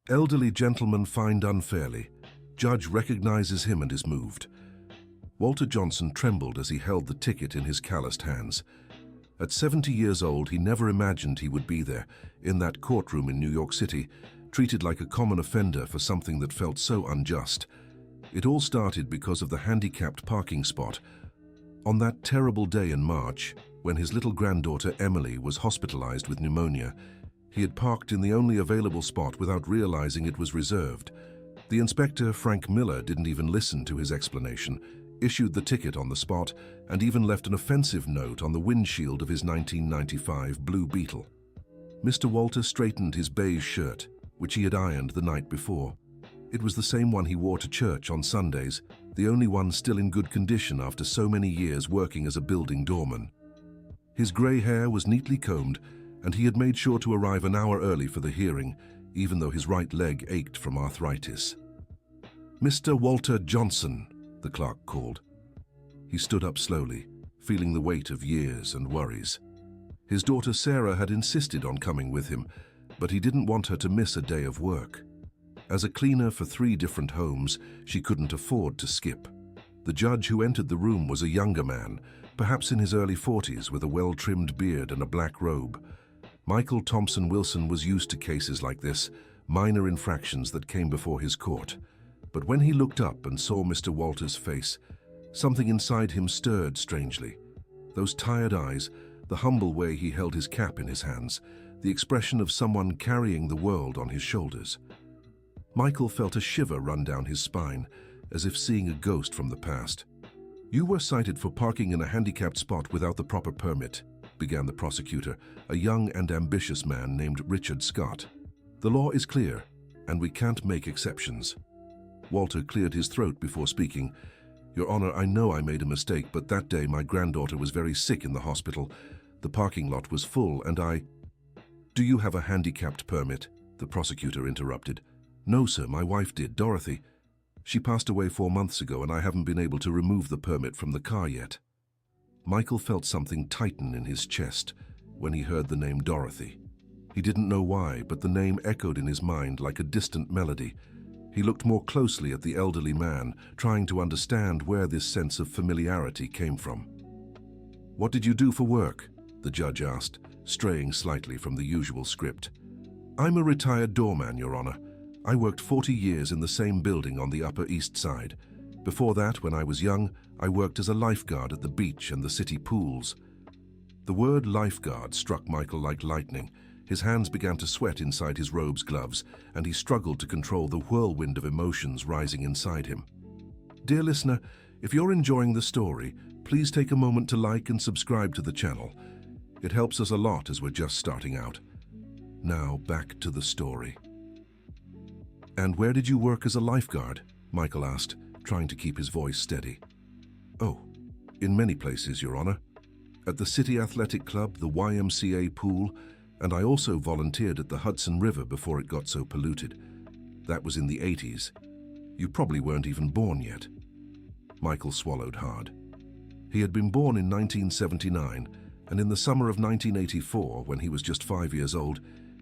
Elderly gentleman fined unfairly. Judge recognizes him and is moved. Walter Johnson trembled as he held the ticket in his calloused hands. At 70 years old, he never imagined he would be there, in that courtroom in New York City, treated like a common offender for something that felt so unjust. It all started because of the handicapped parking spot. On that terrible day in March, when his little granddaughter Emily was hospitalized with pneumonia, he had parked in the only available spot without realizing it was reserved. The inspector, Frank Miller, didn't even listen to his explanation, issued the ticket on the spot, and even left an offensive note on the windshield of his 1995 Blue Beetle. Mr. Walter straightened his beige shirt, which he had ironed the night before. It was the same one he wore to church on Sundays, the only one still in good condition after so many years working as a building doorman. His grey hair was neatly combed, and he had made sure to arrive an hour early for the hearing, even though his right leg ached from arthritis. "Mr. Walter Johnson," the clerk called. He stood up slowly, feeling the weight of years and worries. His daughter Sarah had insisted on coming with him, but he didn't want her to miss a day of work. As a cleaner for 3 different homes, she couldn't afford to skip. The judge who entered the room was a younger man, perhaps in his early 40s, with a well-trimmed beard and a black robe. Michael Thompson Wilson was used to cases like this, minor infractions that came before his court. But when he looked up and saw Mr. Walter's face, something inside him stirred strangely. Those tired eyes, the humble way he held his cap in his hands, the expression of someone carrying the world on his shoulders. Michael felt a shiver run down his spine, as if seeing a ghost from the past. "You were cited for parking in a handicapped spot without the proper permit," began the prosecutor, a young and ambitious man named Richard Scott. "The law is clear, and we can't make exceptions." Walter cleared his throat before speaking. "Your Honor, I know I made a mistake, but that day my granddaughter was very sick in the hospital. The parking lot was full, and I—" "Do you have a handicapped permit?" the prosecutor interrupted. "No, sir, my wife did, Dorothy. She passed away 4 months ago, and I haven't been able to remove the permit from the car yet." Michael felt something tighten in his chest when he heard the name Dorothy. He didn't know why, but the name echoed in his mind like a distant melody. He looked more closely at the elderly man, trying to understand where this sense of familiarity came from. "What did you do for work?" the judge asked, straying slightly from the usual script. "I'm a retired doorman, Your Honor. I worked 40 years in the same building on the Upper East Side. Before that, when I was young, I worked as a lifeguard at the beach and the city pools." The word lifeguard struck Michael like lightning. His hands began to sweat inside his robe's gloves, and he struggled to control the whirlwind of emotions rising inside him. Dear listener, if you're enjoying the story, please take a moment to like and subscribe to the channel. It helps us a lot as we're just starting out. Now, back to the story. "And where did you work as a lifeguard?" Michael asked, trying to keep his voice steady. "Oh, in many places, Your Honor. At the City Athletic Club, the YMCA pool, and I also volunteered at the Hudson River before it got so polluted. That was in the 80s. You probably weren't even born yet." Michael swallowed hard. He had been born in 1979, and in the summer of 1984, when he was just 5 years old,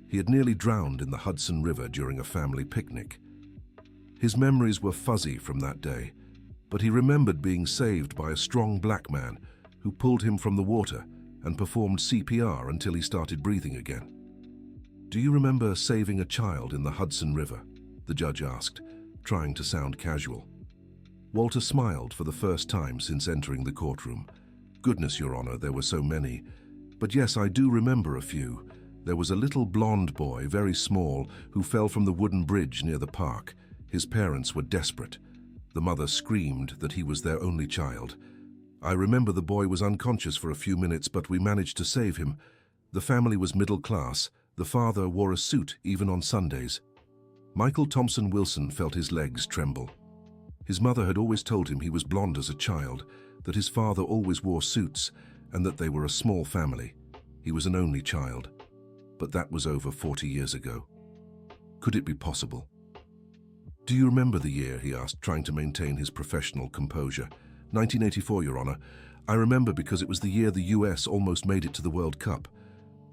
he had nearly drowned in the Hudson River during a family picnic. His memories were fuzzy from that day, but he remembered being saved by a strong black man who pulled him from the water and performed CPR until he started breathing again. "Do you remember saving a child in the Hudson River?" the judge asked, trying to sound casual. Walter smiled for the first time since entering the courtroom. "Goodness, Your Honor, there were so many. But yes, I do remember a few. There was a little blonde boy, very small, who fell from the wooden bridge near the park. His parents were desperate. The mother screamed that he was their only child. I remember the boy was unconscious for a few minutes, but we managed to save him. The family was middle class. The father wore a suit even on Sundays." Michael Thompson Wilson felt his legs tremble. His mother had always told him he was blonde as a child, that his father always wore suits, and that they were a small family. He was an only child. But that was over 40 years ago. Could it be possible? "Do you remember the year?" he asked, trying to maintain his professional composure. 1984, Your Honor. I remember because it was the year the US almost made it to the World Cup.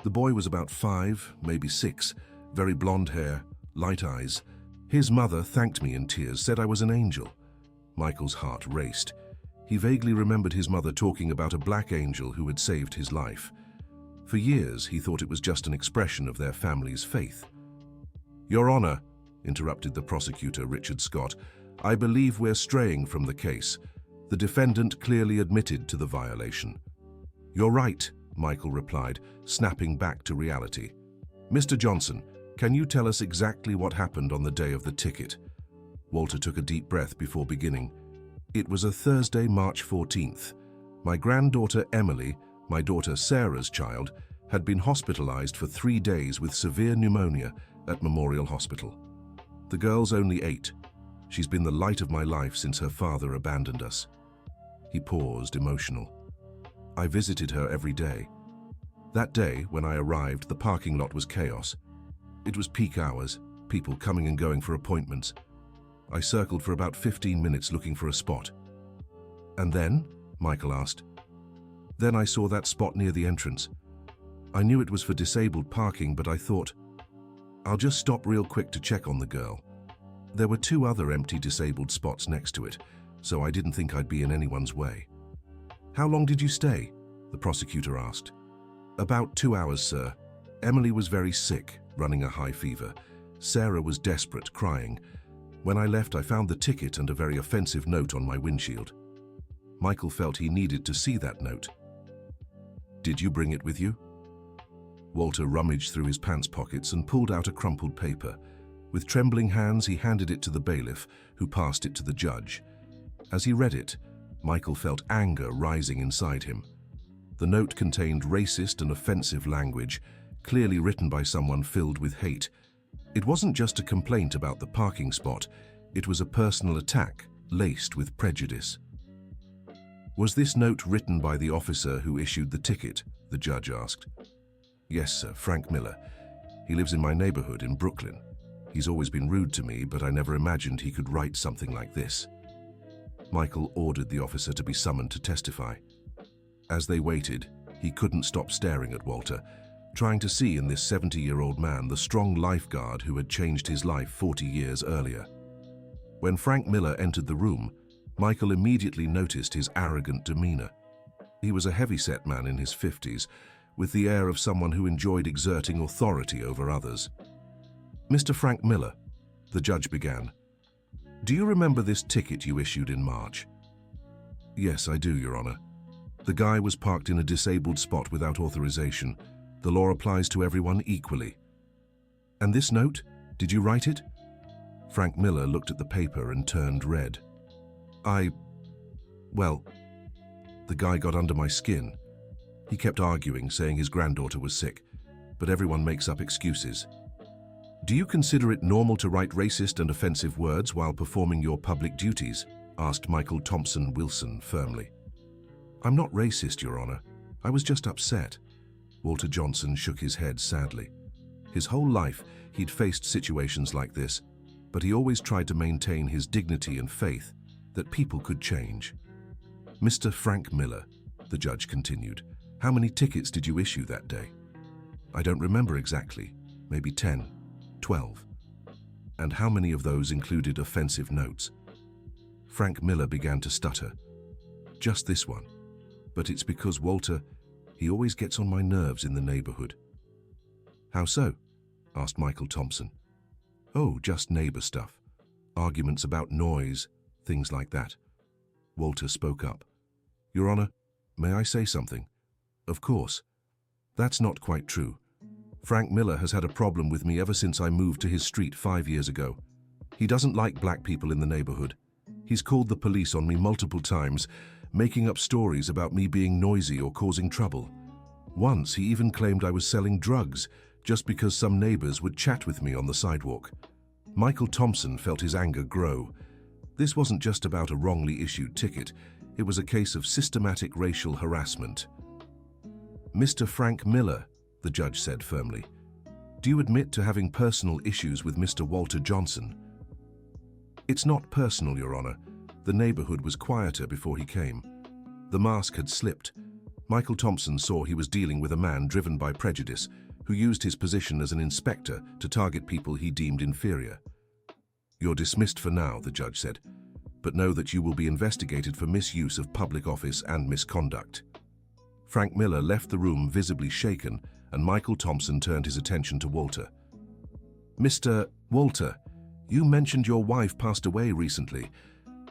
The boy was about 5, maybe 6, very blonde hair, light eyes. His mother thanked me in tears, said I was an angel. Michael's heart raced. He vaguely remembered his mother talking about a black angel who had saved his life. For years, he thought it was just an expression of their family's faith. "Your Honor," interrupted the prosecutor, Richard Scott, "I believe we're straying from the case. The defendant clearly admitted to the violation." "You're right," Michael replied, snapping back to reality. "Mr. Johnson, can you tell us exactly what happened on the day of the ticket?" Walter took a deep breath before beginning. "It was a Thursday, March 14th. My granddaughter Emily, my daughter Sarah's child, had been hospitalized for 3 days with severe pneumonia at Memorial Hospital. The girl's only 8. She's been the light of my life since her father abandoned us." He paused, emotional. "I visited her every day. That day, when I arrived, the parking lot was chaos. It was peak hours, people coming and going for appointments. I circled for about 15 minutes looking for a spot." "And then?" Michael asked. "Then I saw that spot near the entrance. I knew it was for disabled parking, but I thought, I'll just stop real quick to check on the girl. There were 2 other empty disabled spots next to it, so I didn't think I'd be in anyone's way." "How long did you stay?" the prosecutor asked. "About 2 hours, sir. Emily was very sick, running a high fever. Sarah was desperate, crying. When I left, I found the ticket and a very offensive note on my windshield." Michael felt he needed to see that note. "Did you bring it with you?" Walter rummaged through his pants pockets and pulled out a crumpled paper. With trembling hands, he handed it to the bailiff, who passed it to the judge. As he read it, Michael felt anger rising inside him. The note contained racist and offensive language, clearly written by someone filled with hate. It wasn't just a complaint about the parking spot, it was a personal attack, laced with prejudice. "Was this note written by the officer who issued the ticket?" the judge asked. "Yes, sir, Frank Miller. He lives in my neighborhood in Brooklyn. He's always been rude to me, but I never imagined he could write something like this." Michael ordered the officer to be summoned to testify. As they waited, he couldn't stop staring at Walter, trying to see in this 70-year-old man the strong lifeguard who had changed his life 40 years earlier. When Frank Miller entered the room, Michael immediately noticed his arrogant demeanor. He was a heavy-set man in his 50s, with the air of someone who enjoyed exerting authority over others. "Mr. Frank Miller," the judge began, "do you remember this ticket you issued in March?" "Yes, I do, Your Honor. The guy was parked in a disabled spot without authorization. The law applies to everyone equally." "And this note? Did you write it?" Frank Miller looked at the paper and turned red. Well, the guy got under my skin. He kept arguing, saying his granddaughter was sick, but everyone makes up excuses." "Do you consider it normal to write racist and offensive words while performing your public duties?" asked Michael Thompson Wilson firmly. "I'm not racist, Your Honor. I was just upset." Walter Johnson shook his head sadly. His whole life, he'd faced situations like this, but he always tried to maintain his dignity and faith that people could change. "Mr. Frank Miller," the judge continued, "how many tickets did you issue that day?" "I don't remember exactly. Maybe 10, 12. "And how many of those included offensive notes?" Frank Miller began to stutter. "Just this one. But it's because Walter, he always gets on my nerves in the neighborhood." "How so?" asked Michael Thompson. "Oh, just neighbor stuff. Arguments about noise, things like that." Walter spoke up. "Your Honor, may I say something?" "Of course." "That's not quite true. Frank Miller has had a problem with me ever since I moved to his street 5 years ago. He doesn't like black people in the neighborhood. He's called the police on me multiple times, making up stories about me being noisy or causing trouble. Once, he even claimed I was selling drugs just because some neighbors would chat with me on the sidewalk." Michael Thompson felt his anger grow. This wasn't just about a wrongly issued ticket. It was a case of systematic racial harassment. "Mr. Frank Miller," the judge said firmly, "do you admit to having personal issues with Mr. Walter Johnson?" "It's not personal, Your Honor. The neighborhood was quieter before he came. The mask had slipped. Michael Thompson saw he was dealing with a man driven by prejudice, who used his position as an inspector to target people he deemed inferior. "You're dismissed for now," the judge said, "but know that you will be investigated for misuse of public office and misconduct." Frank Miller left the room visibly shaken, and Michael Thompson turned his attention to Walter. "Mr. Walter, you mentioned your wife passed away recently.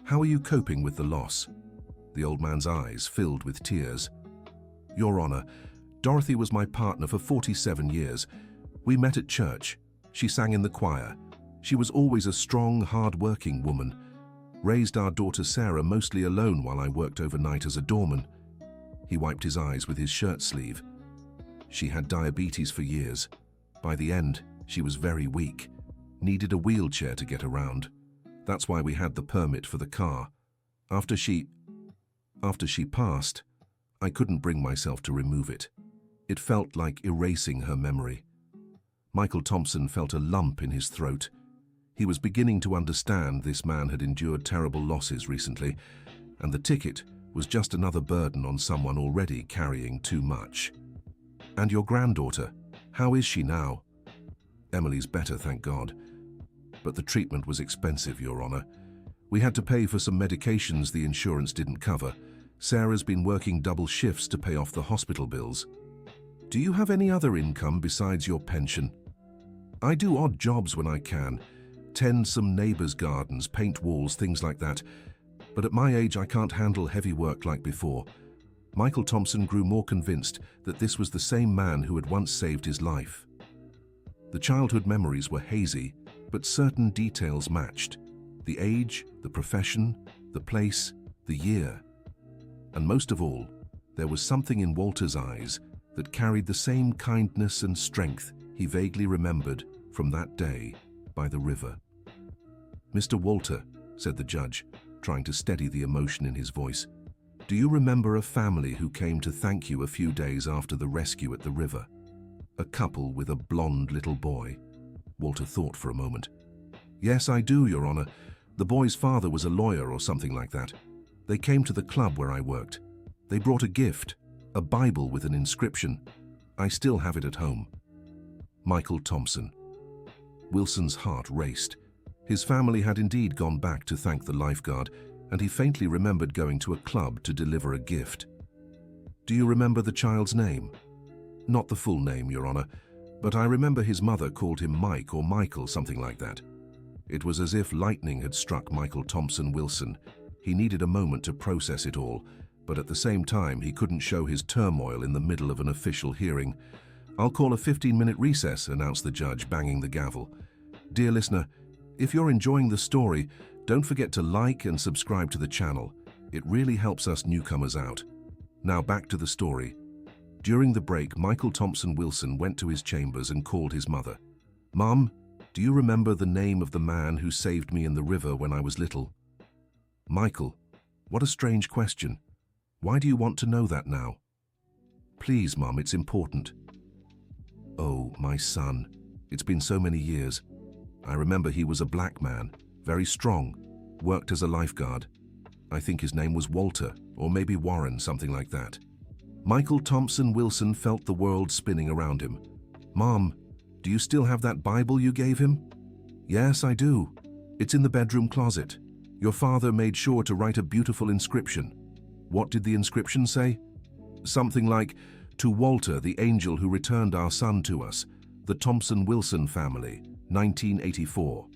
How are you coping with the loss?" The old man's eyes filled with tears. "Your Honor, Dorothy was my partner for 47 years. We met at church. She sang in the choir. She was always a strong, hard-working woman. Raised our daughter Sarah mostly alone while I worked overnight as a doorman." He wiped his eyes with his shirt sleeve. "She had diabetes for years. By the end, she was very weak. Needed a wheelchair to get around. That's why we had the permit for the car. After she passed, I couldn't bring myself to remove it. It felt like erasing her memory." Michael Thompson felt a lump in his throat. He was beginning to understand this man had endured terrible losses recently, and the ticket was just another burden on someone already carrying too much. "And your granddaughter, how is she now?" "Emily's better, thank God. But the treatment was expensive, Your Honor. We had to pay for some medications the insurance didn't cover. Sarah's been working double shifts to pay off the hospital bills." "Do you have any other income besides your pension?" "I do odd jobs when I can. Tend some neighbors' gardens, paint walls, things like that. But at my age, I can't handle heavy work like before." Michael Thompson grew more convinced that this was the same man who had once saved his life. The childhood memories were hazy, but certain details matched. The age, the profession, the place, the year. And most of all, there was something in Walter's eyes that carried the same kindness and strength he vaguely remembered from that day by the river. "Mr. Walter," said the judge, trying to steady the emotion in his voice, "do you remember a family who came to thank you a few days after the rescue at the river? A couple with a blonde little boy." Walter thought for a moment. "Yes, I do, Your Honor. The boy's father was a lawyer or something like that. They came to the club where I worked. They brought a gift, a Bible with an inscription. I still have it at home." Michael Thompson. Wilson's heart raced. His family had indeed gone back to thank the lifeguard, and he faintly remembered going to a club to deliver a gift. "Do you remember the child's name?" "Not the full name, Your Honor, but I remember his mother called him Mike or Michael, something like that." It was as if lightning had struck Michael Thompson Wilson. He needed a moment to process it all, but at the same time he couldn't show his turmoil in the middle of an official hearing. "I'll call a 15-minute recess," announced the judge, banging the gavel. "Dear listener, if you're enjoying the story, don't forget to like and subscribe to the channel. It really helps us newcomers out. Now back to the story. During the break, Michael Thompson Wilson went to his chambers and called his mother. "Mom, do you remember the name of the man who saved me in the river when I was little?" "Michael, what a strange question. Why do you want to know that now?" "Please, Mom, it's important." "Oh, my son. It's been so many years. I remember he was a black man, very strong, worked as a lifeguard. I think his name was Walter, or maybe Warren, something like that." Michael Thompson Wilson felt the world spinning around him. "Mom, do you still have that Bible you gave him?" "Yes, I do. It's in the bedroom closet. Your father made sure to write a beautiful inscription." "What did the inscription say?" "Something like, 'To Walter, the angel who returned our son to us, the Thompson Wilson family, 1984.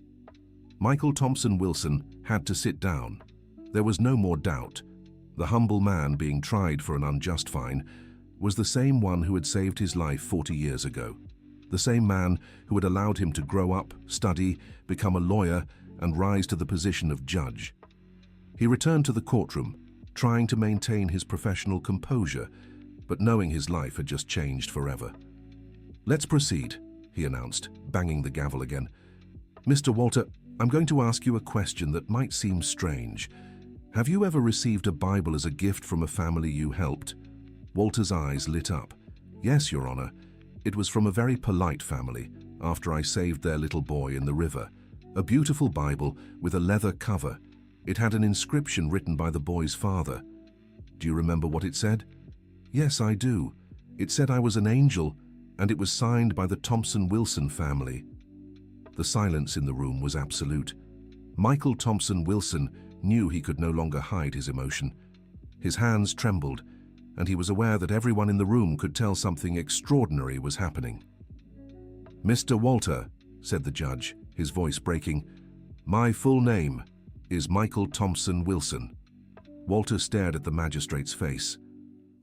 Michael Thompson Wilson had to sit down. There was no more doubt. The humble man being tried for an unjust fine was the same one who had saved his life 40 years ago. The same man who had allowed him to grow up, study, become a lawyer, and rise to the position of judge. He returned to the courtroom, trying to maintain his professional composure, but knowing his life had just changed forever. "Let's proceed," he announced, banging the gavel again. "Mr. Walter, I'm going to ask you a question that might seem strange. Have you ever received a Bible as a gift from a family you helped?" Walter's eyes lit up. "Yes, Your Honor. It was from a very polite family, after I saved their little boy in the river. A beautiful Bible with a leather cover. It had an inscription written by the boy's father." "Do you remember what it said?" "Yes, I do. It said I was an angel and it was signed by the Thompson-Wilson family. The silence in the room was absolute. Michael Thompson-Wilson knew he could no longer hide his emotion. His hands trembled, and he was aware that everyone in the room could tell something extraordinary was happening. "Mr. Walter," said the judge, his voice breaking, "my full name is Michael Thompson-Wilson." Walter stared at the magistrate's face.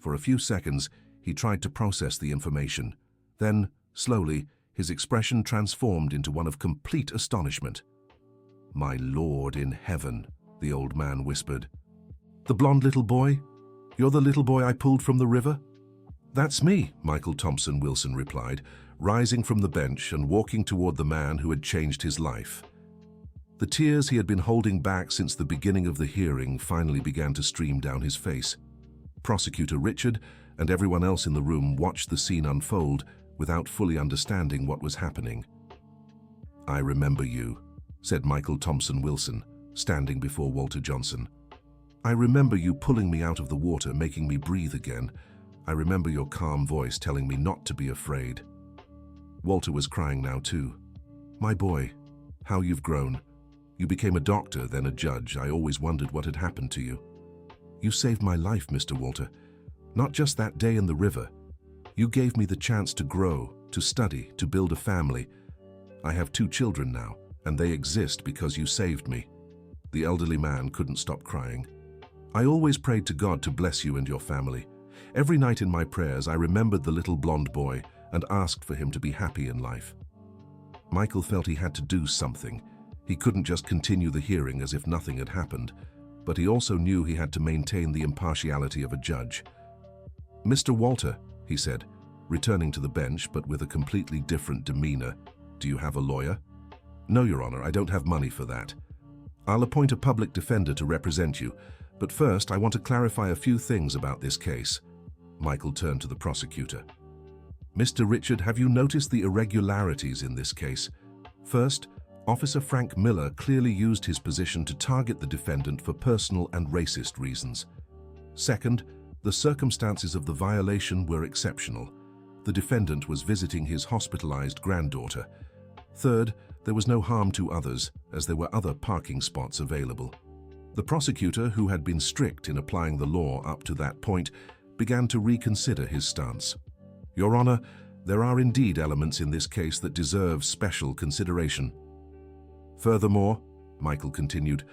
For a few seconds, he tried to process the information. Then, slowly, his expression transformed into one of complete astonishment. "My Lord in heaven," the old man whispered. "The blonde little boy? You're the little boy I pulled from the river?" "That's me," Michael Thompson-Wilson replied, rising from the bench and walking toward the man who had changed his life. The tears he had been holding back since the beginning of the hearing finally began to stream down his face. Prosecutor Richard and everyone else in the room watched the scene unfold without fully understanding what was happening. "I remember you," said Michael Thompson-Wilson, standing before Walter Johnson. "I remember you pulling me out of the water, making me breathe again. I remember your calm voice telling me not to be afraid." Walter was crying now too. "My boy, how you've grown. You became a doctor, then a judge. I always wondered what had happened to you. You saved my life, Mr. Walter. Not just that day in the river. You gave me the chance to grow, to study, to build a family. I have 2 children now, and they exist because you saved me." The elderly man couldn't stop crying. "I always prayed to God to bless you and your family. Every night in my prayers, I remembered the little blonde boy and asked for him to be happy in life." Michael felt he had to do something. He couldn't just continue the hearing as if nothing had happened, but he also knew he had to maintain the impartiality of a judge. "Mr. Walter," he said, returning to the bench but with a completely different demeanor, "do you have a lawyer?" "No, Your Honor, I don't have money for that. I'll appoint a public defender to represent you, but first I want to clarify a few things about this case." Michael turned to the prosecutor. "Mr. Richard, have you noticed the irregularities in this case? First, Officer Frank Miller clearly used his position to target the defendant for personal and racist reasons. Second, the circumstances of the violation were exceptional. The defendant was visiting his hospitalized granddaughter. Third, there was no harm to others, as there were other parking spots available." The prosecutor, who had been strict in applying the law up to that point, began to reconsider his stance. "Your Honor, there are indeed elements in this case that deserve special consideration. Furthermore," Michael continued,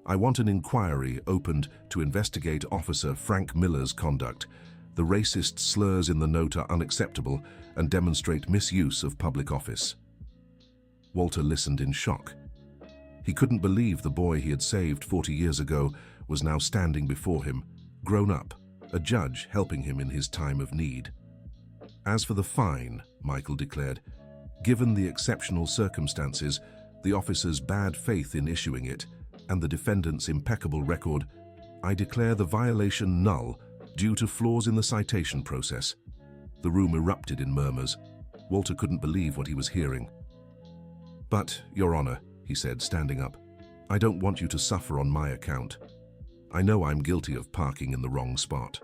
"I want an inquiry opened to investigate Officer Frank Miller's conduct. The racist slurs in the note are unacceptable and demonstrate misuse of public office." Walter listened in shock. He couldn't believe the boy he had saved 40 years ago was now standing before him, grown up, a judge helping him in his time of need. "As for the fine," Michael declared, "given the exceptional circumstances, the officer's bad faith in issuing it, and the defendant's impeccable record, I declare the violation null due to flaws in the citation process." The room erupted in murmurs. Walter couldn't believe what he was hearing. "But, Your Honor," he said, standing up, "I don't want you to suffer on my account. I know I'm guilty of parking in the wrong spot."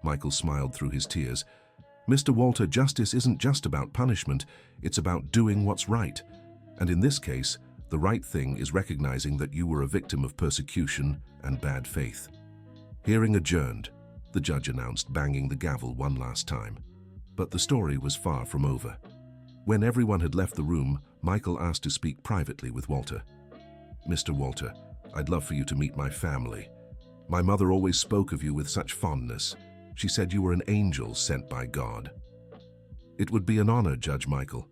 Michael smiled through his tears. "Mr. Walter, justice isn't just about punishment, it's about doing what's right. And in this case, the right thing is recognizing that you were a victim of persecution and bad faith." "Hearing adjourned," the judge announced, banging the gavel one last time. But the story was far from over. When everyone had left the room, Michael asked to speak privately with Walter. "Mr. Walter, I'd love for you to meet my family. My mother always spoke of you with such fondness. She said you were an angel sent by God." "It would be an honor, Judge Michael.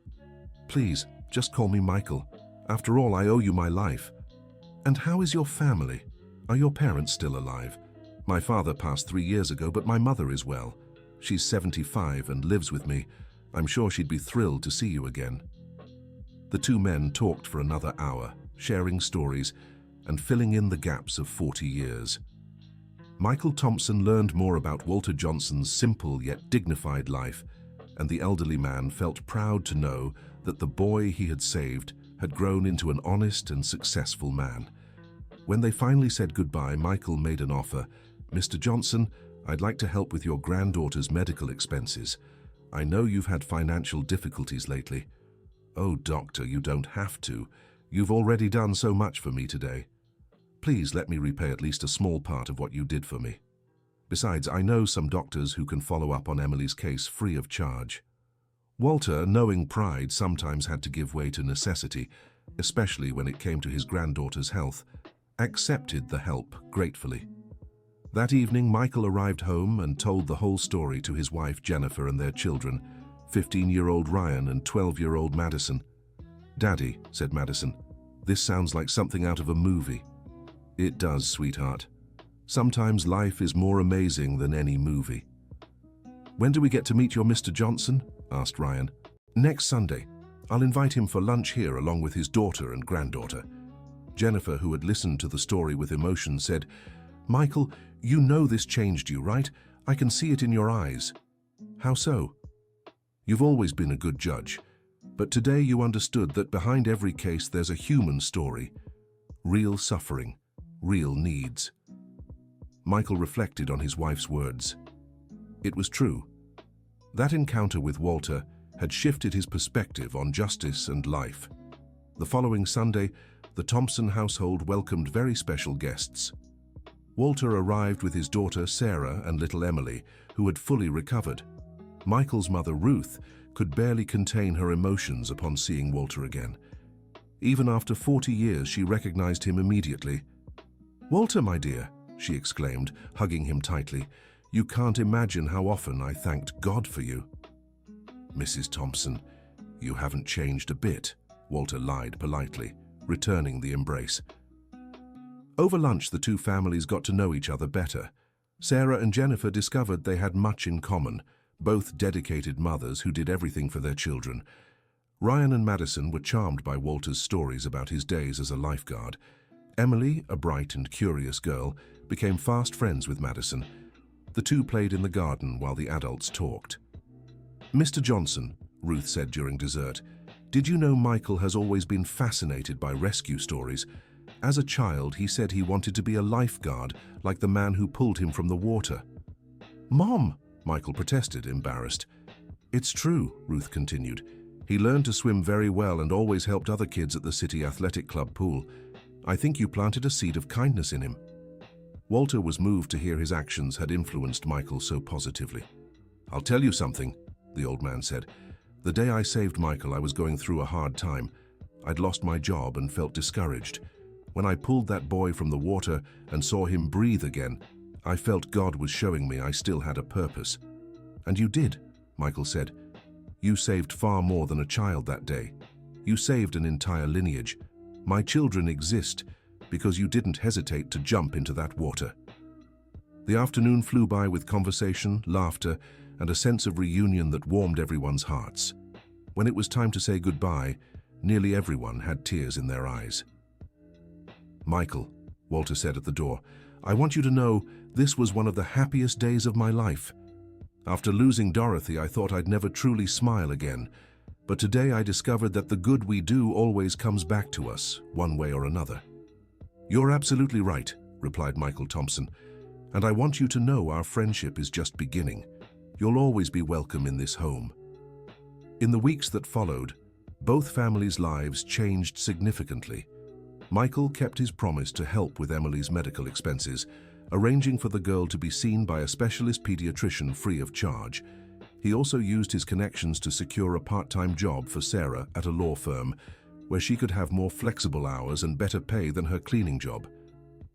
Please, just call me Michael. After all, I owe you my life." "And how is your family? Are your parents still alive? My father passed 3 years ago, but my mother is well. She's 75 and lives with me. I'm sure she'd be thrilled to see you again." The 2 men talked for another hour, sharing stories and filling in the gaps of 40 years. Michael Thompson learned more about Walter Johnson's simple yet dignified life, and the elderly man felt proud to know that the boy he had saved had grown into an honest and successful man. When they finally said goodbye, Michael made an offer. "Mr. Johnson, I'd like to help with your granddaughter's medical expenses. I know you've had financial difficulties lately. Oh, doctor, you don't have to. You've already done so much for me today. Please let me repay at least a small part of what you did for me. Besides, I know some doctors who can follow up on Emily's case free of charge. Walter, knowing pride, sometimes had to give way to necessity, especially when it came to his granddaughter's health, accepted the help gratefully. That evening, Michael arrived home and told the whole story to his wife Jennifer and their children, 15-year-old Ryan and 12-year-old Madison. "Daddy," said Madison, "this sounds like something out of a movie." "It does, sweetheart. Sometimes life is more amazing than any movie." "When do we get to meet your Mr. Johnson?" asked Ryan. "Next Sunday. I'll invite him for lunch here along with his daughter and granddaughter." Jennifer, who had listened to the story with emotion, said, "Michael, you know this changed you, right? I can see it in your eyes." "How so?" "You've always been a good judge, but today you understood that behind every case there's a human story, real suffering, real needs." Michael reflected on his wife's words. It was true. That encounter with Walter had shifted his perspective on justice and life. The following Sunday, the Thompson household welcomed very special guests. Walter arrived with his daughter Sarah and little Emily, who had fully recovered. Michael's mother Ruth could barely contain her emotions upon seeing Walter again. Even after 40 years, she recognized him immediately. "Walter, my dear," she exclaimed, hugging him tightly, "you can't imagine how often I thanked God for you." "Mrs. Thompson, you haven't changed a bit," Walter lied politely, returning the embrace. Over lunch, the two families got to know each other better. Sarah and Jennifer discovered they had much in common, both dedicated mothers who did everything for their children. Ryan and Madison were charmed by Walter's stories about his days as a lifeguard. Emily, a bright and curious girl, became fast friends with Madison. The two played in the garden while the adults talked. "Mr. Johnson," Ruth said during dessert, "did you know Michael has always been fascinated by rescue stories? As a child, he said he wanted to be a lifeguard, like the man who pulled him from the water." "Mom!" Michael protested, embarrassed. "It's true," Ruth continued. "He learned to swim very well and always helped other kids at the City Athletic Club pool. I think you planted a seed of kindness in him." Walter was moved to hear his actions had influenced Michael so positively. "I'll tell you something," the old man said. "The day I saved Michael, I was going through a hard time. I'd lost my job and felt discouraged. When I pulled that boy from the water and saw him breathe again, I felt God was showing me I still had a purpose." "And you did," Michael said. "You saved far more than a child that day. You saved an entire lineage. My children exist because you didn't hesitate to jump into that water." The afternoon flew by with conversation, laughter, and a sense of reunion that warmed everyone's hearts. When it was time to say goodbye, nearly everyone had tears in their eyes. "Michael," Walter said at the door, "I want you to know this was one of the happiest days of my life. After losing Dorothy, I thought I'd never truly smile again. But today I discovered that the good we do always comes back to us, one way or another." "You're absolutely right," replied Michael Thompson. "And I want you to know our friendship is just beginning. You'll always be welcome in this home." In the weeks that followed, both families' lives changed significantly. Michael kept his promise to help with Emily's medical expenses, arranging for the girl to be seen by a specialist pediatrician free of charge. He also used his connections to secure a part-time job for Sarah at a law firm, where she could have more flexible hours and better pay than her cleaning job.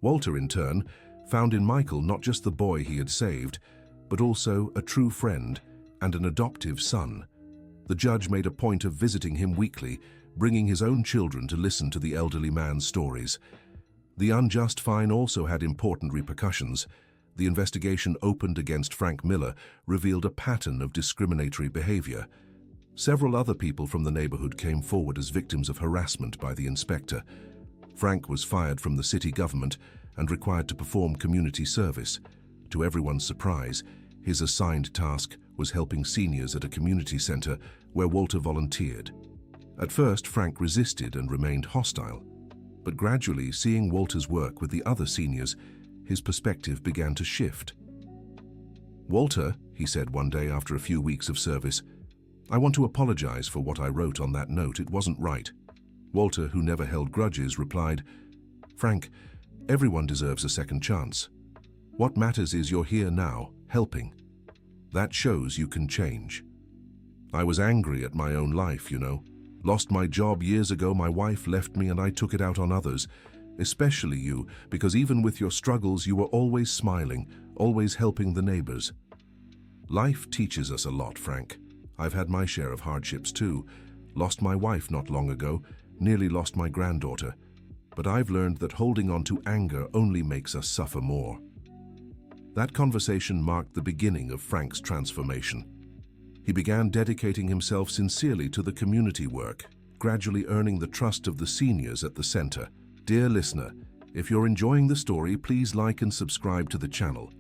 Walter, in turn, found in Michael not just the boy he had saved, but also a true friend and an adoptive son. The judge made a point of visiting him weekly, bringing his own children to listen to the elderly man's stories. The unjust fine also had important repercussions. The investigation opened against Frank Miller revealed a pattern of discriminatory behavior. Several other people from the neighborhood came forward as victims of harassment by the inspector. Frank was fired from the city government and required to perform community service. To everyone's surprise, his assigned task was helping seniors at a community center where Walter volunteered. At first, Frank resisted and remained hostile, but gradually, seeing Walter's work with the other seniors, his perspective began to shift. "Walter," he said one day after a few weeks of service. "I want to apologize for what I wrote on that note. It wasn't right." Walter, who never held grudges, replied, "Frank, everyone deserves a second chance. What matters is you're here now, helping. That shows you can change." "I was angry at my own life, you know. Lost my job years ago, my wife left me, and I took it out on others. Especially you, because even with your struggles, you were always smiling, always helping the neighbors." "Life teaches us a lot, Frank. I've had my share of hardships too. Lost my wife not long ago, nearly lost my granddaughter. But I've learned that holding on to anger only makes us suffer more." That conversation marked the beginning of Frank's transformation. He began dedicating himself sincerely to the community work, gradually earning the trust of the seniors at the center. Dear listener, if you're enjoying the story, please like and subscribe to the channel.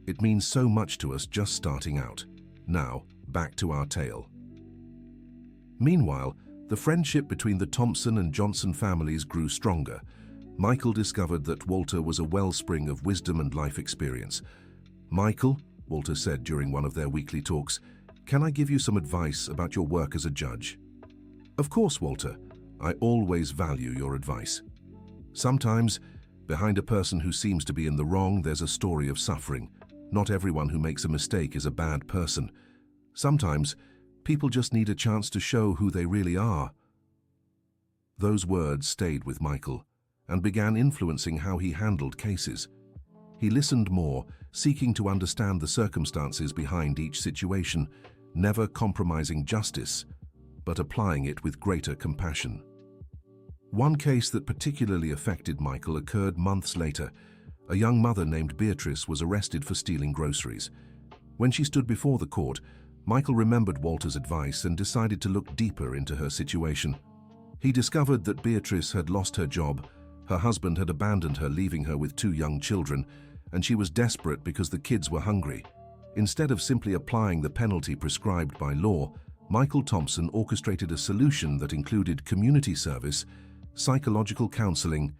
It means so much to us just starting out. Now, back to our tale. Meanwhile, the friendship between the Thompson and Johnson families grew stronger. Michael discovered that Walter was a wellspring of wisdom and life experience. "Michael," Walter said during one of their weekly talks, "can I give you some advice about your work as a judge?" "Of course, Walter. I always value your advice." Sometimes, behind a person who seems to be in the wrong, there's a story of suffering. Not everyone who makes a mistake is a bad person. Sometimes, people just need a chance to show who they really are. Those words stayed with Michael and began influencing how he handled cases. He listened more, seeking to understand the circumstances behind each situation, never compromising justice, but applying it with greater compassion. One case that particularly affected Michael occurred months later. A young mother named Beatrice was arrested for stealing groceries. When she stood before the court, Michael remembered Walter's advice and decided to look deeper into her situation. He discovered that Beatrice had lost her job, her husband had abandoned her, leaving her with 2 young children, and she was desperate because the kids were hungry. Instead of simply applying the penalty prescribed by law, Michael Thompson orchestrated a solution that included community service, psychological counseling,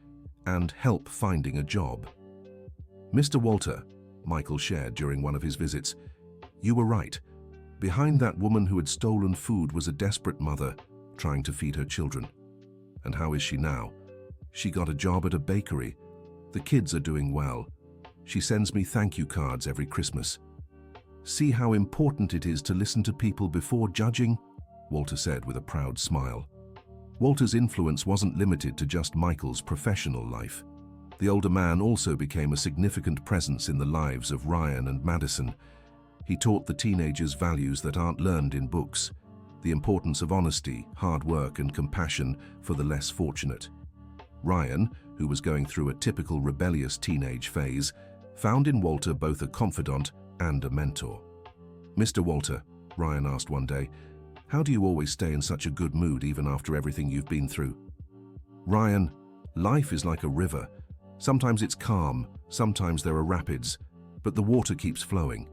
and help finding a job. "Mr. Walter," Michael shared during one of his visits, "you were right. Behind that woman who had stolen food was a desperate mother trying to feed her children. And how is she now? She got a job at a bakery. The kids are doing well. She sends me thank you cards every Christmas." "See how important it is to listen to people before judging?" Walter said with a proud smile. Walter's influence wasn't limited to just Michael's professional life. The older man also became a significant presence in the lives of Ryan and Madison. He taught the teenagers values that aren't learned in books, the importance of honesty, hard work, and compassion for the less fortunate. Ryan, who was going through a typical rebellious teenage phase, found in Walter both a confidant and a mentor. "Mr. Walter," Ryan asked one day, "how do you always stay in such a good mood even after everything you've been through?" "Ryan, life is like a river. Sometimes it's calm, sometimes there are rapids, but the water keeps flowing.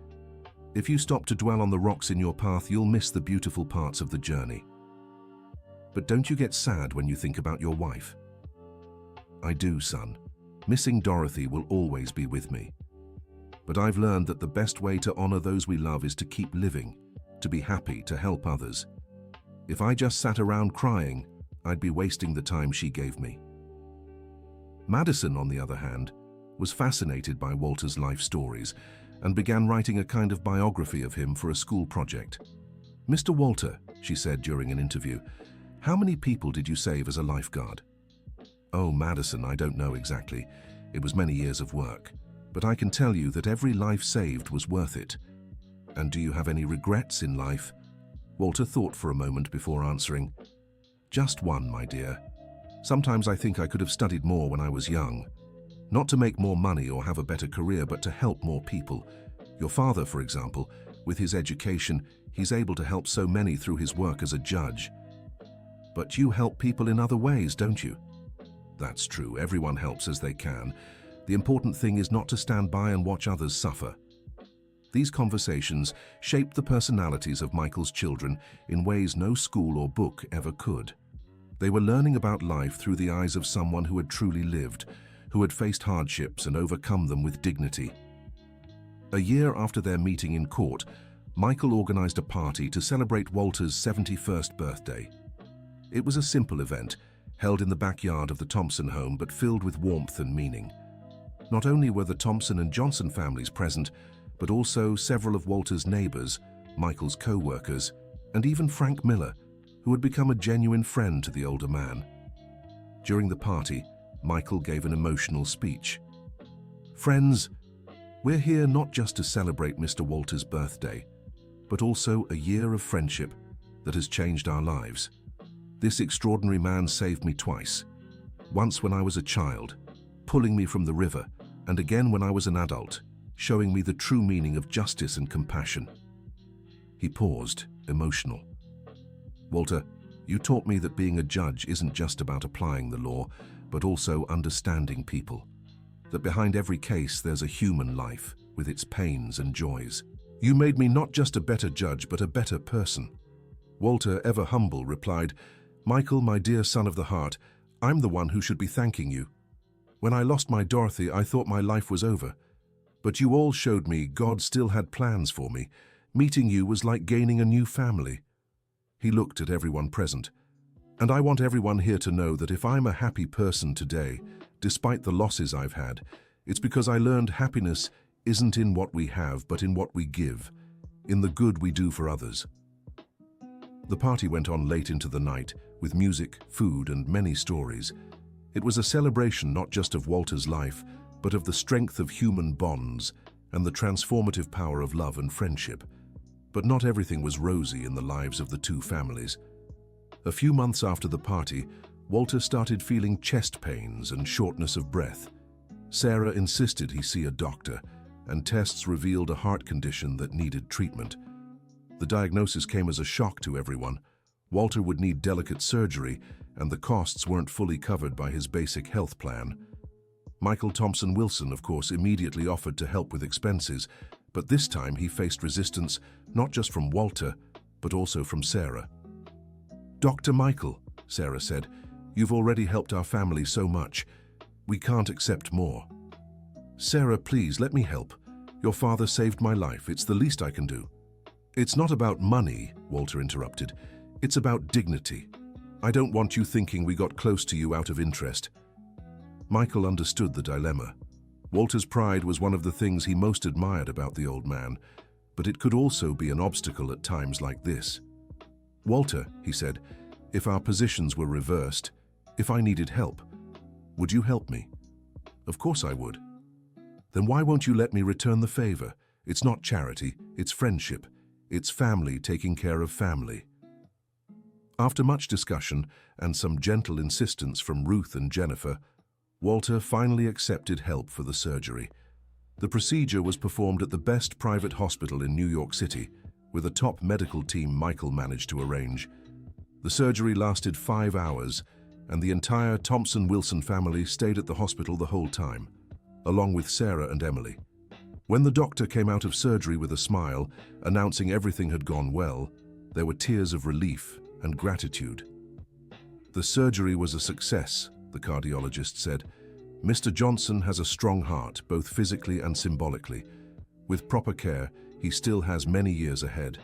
If you stop to dwell on the rocks in your path, you'll miss the beautiful parts of the journey. But don't you get sad when you think about your wife?" "I do, son. Missing Dorothy will always be with me. But I've learned that the best way to honor those we love is to keep living, to be happy, to help others. If I just sat around crying, I'd be wasting the time she gave me." Madison, on the other hand, was fascinated by Walter's life stories and began writing a kind of biography of him for a school project. "Mr. Walter," she said during an interview, "how many people did you save as a lifeguard?" "Oh, Madison, I don't know exactly. It was many years of work. But I can tell you that every life saved was worth it." "And do you have any regrets in life?" Walter thought for a moment before answering. "Just one, my dear. Sometimes I think I could have studied more when I was young. Not to make more money or have a better career, but to help more people. Your father, for example, with his education, he's able to help so many through his work as a judge." "But you help people in other ways, don't you?" "That's true. Everyone helps as they can. The important thing is not to stand by and watch others suffer." These conversations shaped the personalities of Michael's children in ways no school or book ever could. They were learning about life through the eyes of someone who had truly lived, who had faced hardships and overcome them with dignity. A year after their meeting in court, Michael organized a party to celebrate Walter's 71st birthday. It was a simple event, held in the backyard of the Thompson home but filled with warmth and meaning. Not only were the Thompson and Johnson families present, but also several of Walter's neighbors, Michael's co-workers, and even Frank Miller, who had become a genuine friend to the older man. During the party, Michael gave an emotional speech. "Friends, we're here not just to celebrate Mr. Walter's birthday, but also a year of friendship that has changed our lives. This extraordinary man saved me twice. Once when I was a child, pulling me from the river, and again when I was an adult, showing me the true meaning of justice and compassion." He paused, emotional. "Walter, you taught me that being a judge isn't just about applying the law, but also understanding people. That behind every case there's a human life, with its pains and joys. You made me not just a better judge, but a better person." Walter, ever humble, replied, "Michael, my dear son of the heart, I'm the one who should be thanking you. When I lost my Dorothy, I thought my life was over. But you all showed me God still had plans for me. Meeting you was like gaining a new family." He looked at everyone present. "And I want everyone here to know that if I'm a happy person today, despite the losses I've had, it's because I learned happiness isn't in what we have, but in what we give, in the good we do for others." The party went on late into the night, with music, food, and many stories. It was a celebration not just of Walter's life, but of the strength of human bonds and the transformative power of love and friendship. But not everything was rosy in the lives of the two families. A few months after the party, Walter started feeling chest pains and shortness of breath. Sarah insisted he see a doctor, and tests revealed a heart condition that needed treatment. The diagnosis came as a shock to everyone. Walter would need delicate surgery, and the costs weren't fully covered by his basic health plan. Michael Thompson Wilson, of course, immediately offered to help with expenses, but this time he faced resistance not just from Walter, but also from Sarah. "Dr. Michael," Sarah said, "you've already helped our family so much. We can't accept more." "Sarah, please, let me help. Your father saved my life. It's the least I can do." "It's not about money," Walter interrupted. "It's about dignity. I don't want you thinking we got close to you out of interest." Michael understood the dilemma. Walter's pride was one of the things he most admired about the old man, but it could also be an obstacle at times like this. "Walter," he said, "if our positions were reversed, if I needed help, would you help me?" "Of course I would." "Then why won't you let me return the favor? It's not charity, it's friendship. It's family taking care of family." After much discussion and some gentle insistence from Ruth and Jennifer, Walter finally accepted help for the surgery. The procedure was performed at the best private hospital in New York City, with a top medical team Michael managed to arrange. The surgery lasted 5 hours, and the entire Thompson Wilson family stayed at the hospital the whole time, along with Sarah and Emily. When the doctor came out of surgery with a smile, announcing everything had gone well, there were tears of relief and gratitude. "The surgery was a success," the cardiologist said. "Mr. Johnson has a strong heart, both physically and symbolically. With proper care, he still has many years ahead."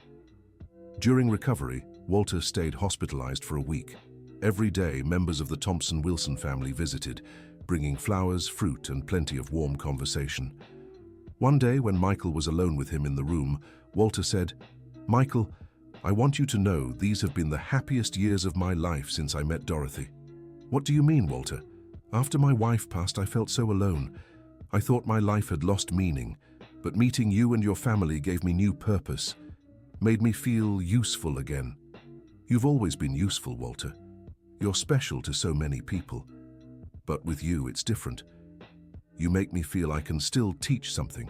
During recovery, Walter stayed hospitalized for a week. Every day, members of the Thompson Wilson family visited, bringing flowers, fruit, and plenty of warm conversation. One day, when Michael was alone with him in the room, Walter said, "Michael, I want you to know these have been the happiest years of my life since I met Dorothy." "What do you mean, Walter?" "After my wife passed, I felt so alone. I thought my life had lost meaning, but meeting you and your family gave me new purpose, made me feel useful again." "You've always been useful, Walter. You're special to so many people. But with you, it's different. You make me feel I can still teach something,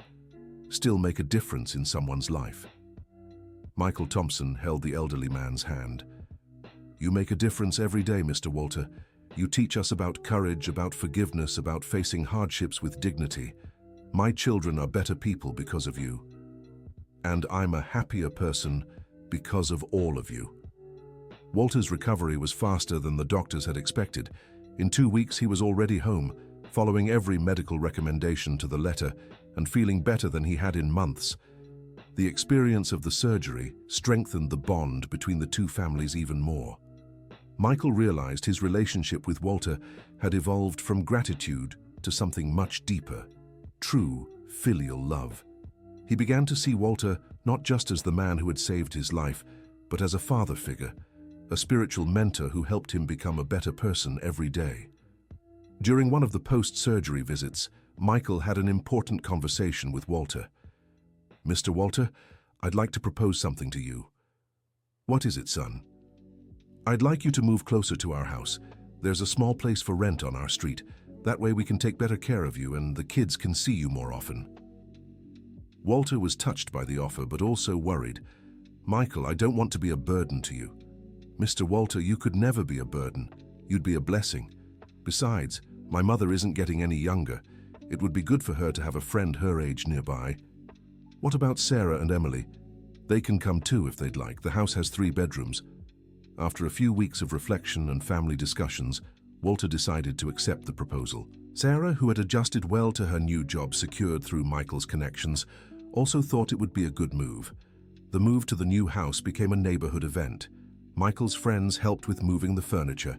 still make a difference in someone's life." Michael Thompson held the elderly man's hand. "You make a difference every day, Mr. Walter. You teach us about courage, about forgiveness, about facing hardships with dignity. My children are better people because of you. And I'm a happier person because of all of you." Walter's recovery was faster than the doctors had expected. In 2 weeks, he was already home, following every medical recommendation to the letter and feeling better than he had in months. The experience of the surgery strengthened the bond between the two families even more. Michael realized his relationship with Walter had evolved from gratitude to something much deeper, true filial love. He began to see Walter not just as the man who had saved his life, but as a father figure, a spiritual mentor who helped him become a better person every day. During one of the post-surgery visits, Michael had an important conversation with Walter. "Mr. Walter, I'd like to propose something to you." "What is it, son?" "I'd like you to move closer to our house. There's a small place for rent on our street. That way we can take better care of you and the kids can see you more often." Walter was touched by the offer, but also worried. "Michael, I don't want to be a burden to you." "Mr. Walter, you could never be a burden. You'd be a blessing. Besides, my mother isn't getting any younger. It would be good for her to have a friend her age nearby." "What about Sarah and Emily? They can come too if they'd like. The house has 3 bedrooms. After a few weeks of reflection and family discussions, Walter decided to accept the proposal. Sarah, who had adjusted well to her new job secured through Michael's connections, also thought it would be a good move. The move to the new house became a neighborhood event. Michael's friends helped with moving the furniture.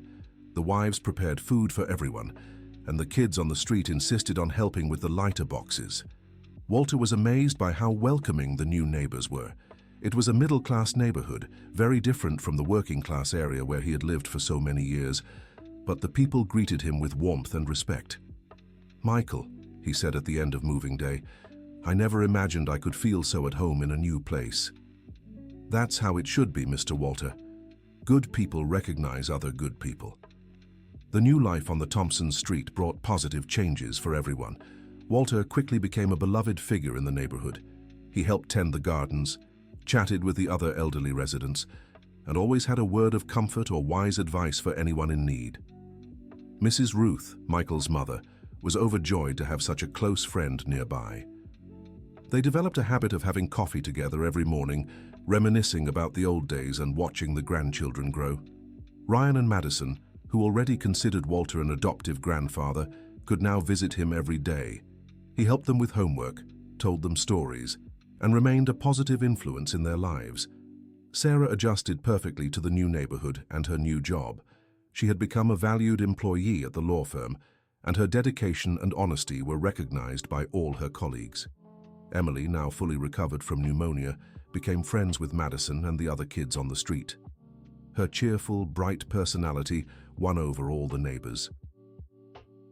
The wives prepared food for everyone, and the kids on the street insisted on helping with the lighter boxes. Walter was amazed by how welcoming the new neighbors were. It was a middle-class neighborhood, very different from the working-class area where he had lived for so many years, but the people greeted him with warmth and respect. "Michael," he said at the end of moving day, "I never imagined I could feel so at home in a new place." "That's how it should be, Mr. Walter. Good people recognize other good people." The new life on the Thompson Street brought positive changes for everyone. Walter quickly became a beloved figure in the neighborhood. He helped tend the gardens, chatted with the other elderly residents, and always had a word of comfort or wise advice for anyone in need. Mrs. Ruth, Michael's mother, was overjoyed to have such a close friend nearby. They developed a habit of having coffee together every morning, reminiscing about the old days and watching the grandchildren grow. Ryan and Madison, who already considered Walter an adoptive grandfather, could now visit him every day. He helped them with homework, told them stories, and remained a positive influence in their lives. Sarah adjusted perfectly to the new neighborhood and her new job. She had become a valued employee at the law firm, and her dedication and honesty were recognized by all her colleagues. Emily, now fully recovered from pneumonia, became friends with Madison and the other kids on the street. Her cheerful, bright personality won over all the neighbors.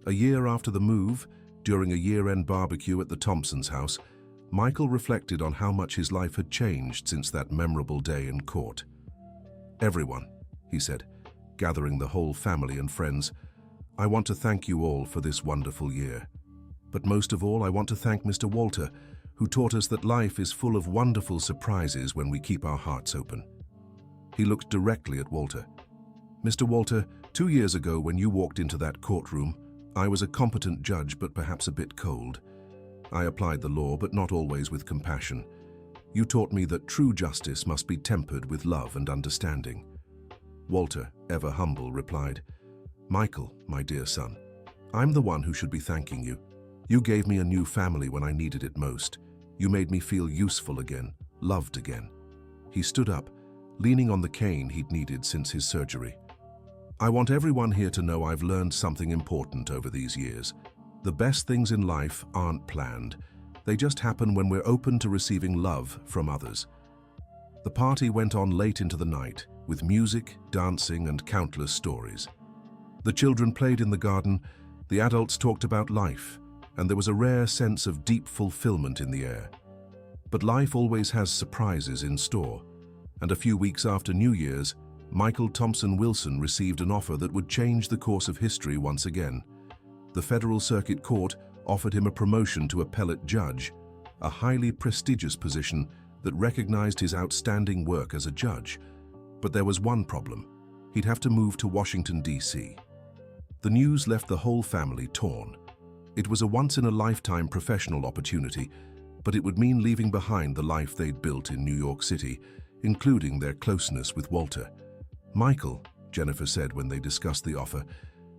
A year after the move, during a year-end barbecue at the Thompsons' house, Michael reflected on how much his life had changed since that memorable day in court. "Everyone," he said, gathering the whole family and friends, "I want to thank you all for this wonderful year. But most of all, I want to thank Mr. Walter, who taught us that life is full of wonderful surprises when we keep our hearts open." He looked directly at Walter. "Mr. Walter, 2 years ago when you walked into that courtroom, I was a competent judge but perhaps a bit cold. I applied the law, but not always with compassion. You taught me that true justice must be tempered with love and understanding." Walter, ever humble, replied, "Michael, my dear son, I'm the one who should be thanking you. You gave me a new family when I needed it most. You made me feel useful again, loved again." He stood up, leaning on the cane he'd needed since his surgery. "I want everyone here to know I've learned something important over these years. The best things in life aren't planned. They just happen when we're open to receiving love from others." The party went on late into the night, with music, dancing, and countless stories. The children played in the garden, the adults talked about life, and there was a rare sense of deep fulfillment in the air. But life always has surprises in store, and a few weeks after New Year's, Michael Thompson Wilson received an offer that would change the course of history once again. The Federal Circuit Court offered him a promotion to appellate judge, a highly prestigious position that recognized his outstanding work as a judge. But there was one problem. He'd have to move to Washington, D.C. The news left the whole family torn. It was a once-in-a-lifetime professional opportunity, but it would mean leaving behind the life they'd built in New York City, including their closeness with Walter. "Michael," Jennifer said when they discussed the offer,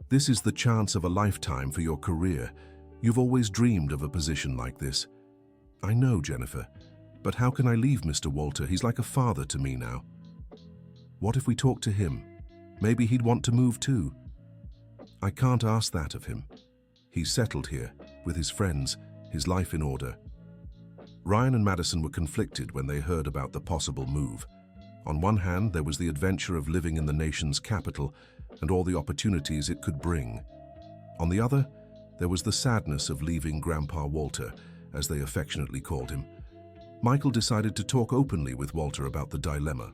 This is the chance of a lifetime for your career. You've always dreamed of a position like this. I know, Jennifer, but how can I leave Mr. Walter? He's like a father to me now. What if we talk to him? Maybe he'd want to move too. I can't ask that of him. He's settled here, with his friends, his life in order. Ryan and Madison were conflicted when they heard about the possible move. On one hand, there was the adventure of living in the nation's capital and all the opportunities it could bring. On the other, there was the sadness of leaving Grandpa Walter, as they affectionately called him. Michael decided to talk openly with Walter about the dilemma.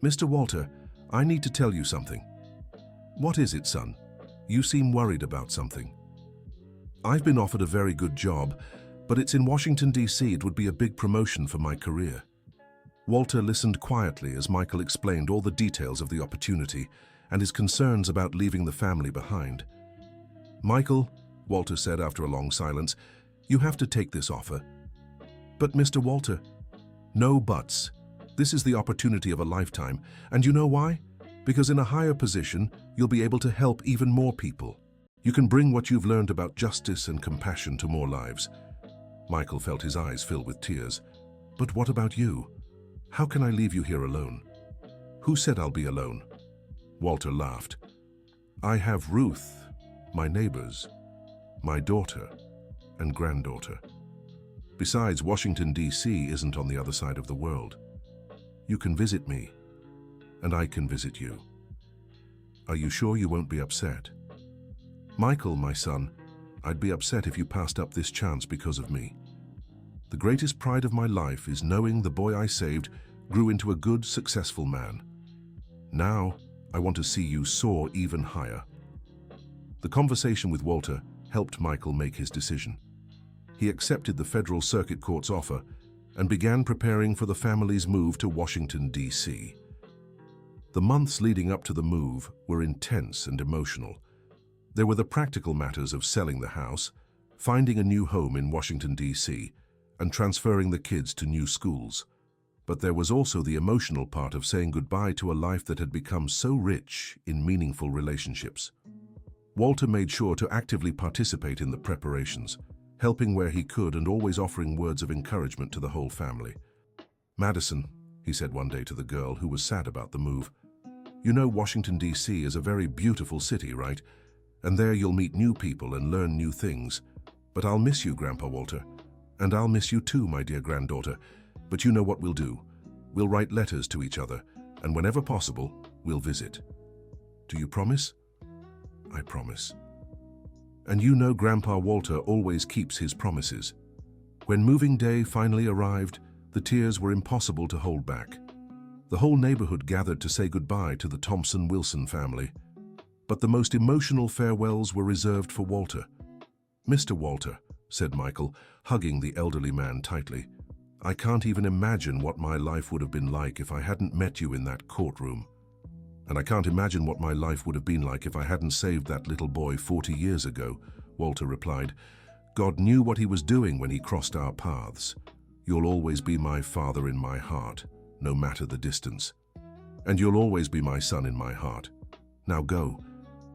"Mr. Walter, I need to tell you something." "What is it, son? You seem worried about something." "I've been offered a very good job, but it's in Washington, D.C. It would be a big promotion for my career." Walter listened quietly as Michael explained all the details of the opportunity and his concerns about leaving the family behind. "Michael," Walter said after a long silence, "you have to take this offer." "But Mr. Walter..." "No buts. This is the opportunity of a lifetime, and you know why? Because in a higher position, you'll be able to help even more people. You can bring what you've learned about justice and compassion to more lives." Michael felt his eyes fill with tears. "But what about you? How can I leave you here alone?" "Who said I'll be alone?" Walter laughed. "I have Ruth, my neighbors, my daughter and granddaughter. Besides, Washington, D.C. isn't on the other side of the world. You can visit me, and I can visit you. Are you sure you won't be upset?" "Michael, my son, I'd be upset if you passed up this chance because of me. The greatest pride of my life is knowing the boy I saved grew into a good, successful man. Now, I want to see you soar even higher." The conversation with Walter helped Michael make his decision. He accepted the Federal Circuit Court's offer and began preparing for the family's move to Washington, D.C. The months leading up to the move were intense and emotional. There were the practical matters of selling the house, finding a new home in Washington, D.C., and transferring the kids to new schools. But there was also the emotional part of saying goodbye to a life that had become so rich in meaningful relationships. Walter made sure to actively participate in the preparations, helping where he could and always offering words of encouragement to the whole family. "Madison," he said one day to the girl who was sad about the move, "you know Washington, D.C. is a very beautiful city, right? And there you'll meet new people and learn new things. But I'll miss you, Grandpa Walter. And I'll miss you too, my dear granddaughter. But you know what we'll do. We'll write letters to each other, and whenever possible, we'll visit. Do you promise?" "I promise." And you know Grandpa Walter always keeps his promises. When moving day finally arrived, the tears were impossible to hold back. The whole neighborhood gathered to say goodbye to the Thompson-Wilson family. But the most emotional farewells were reserved for Walter. "Mr. Walter," said Michael, hugging the elderly man tightly, "I can't even imagine what my life would have been like if I hadn't met you in that courtroom. And I can't imagine what my life would have been like if I hadn't saved that little boy 40 years ago," Walter replied. "God knew what he was doing when he crossed our paths. You'll always be my father in my heart, no matter the distance. And you'll always be my son in my heart. Now go,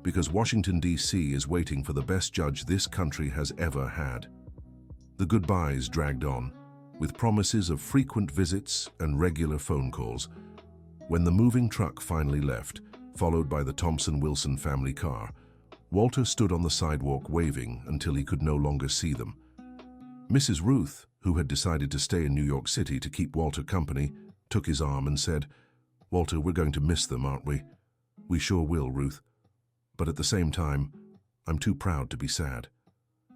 because Washington, D.C. is waiting for the best judge this country has ever had." The goodbyes dragged on, with promises of frequent visits and regular phone calls. When the moving truck finally left, followed by the Thompson-Wilson family car, Walter stood on the sidewalk waving until he could no longer see them. Mrs. Ruth, who had decided to stay in New York City to keep Walter company, took his arm and said, "Walter, we're going to miss them, aren't we?" "We sure will, Ruth. But at the same time, I'm too proud to be sad.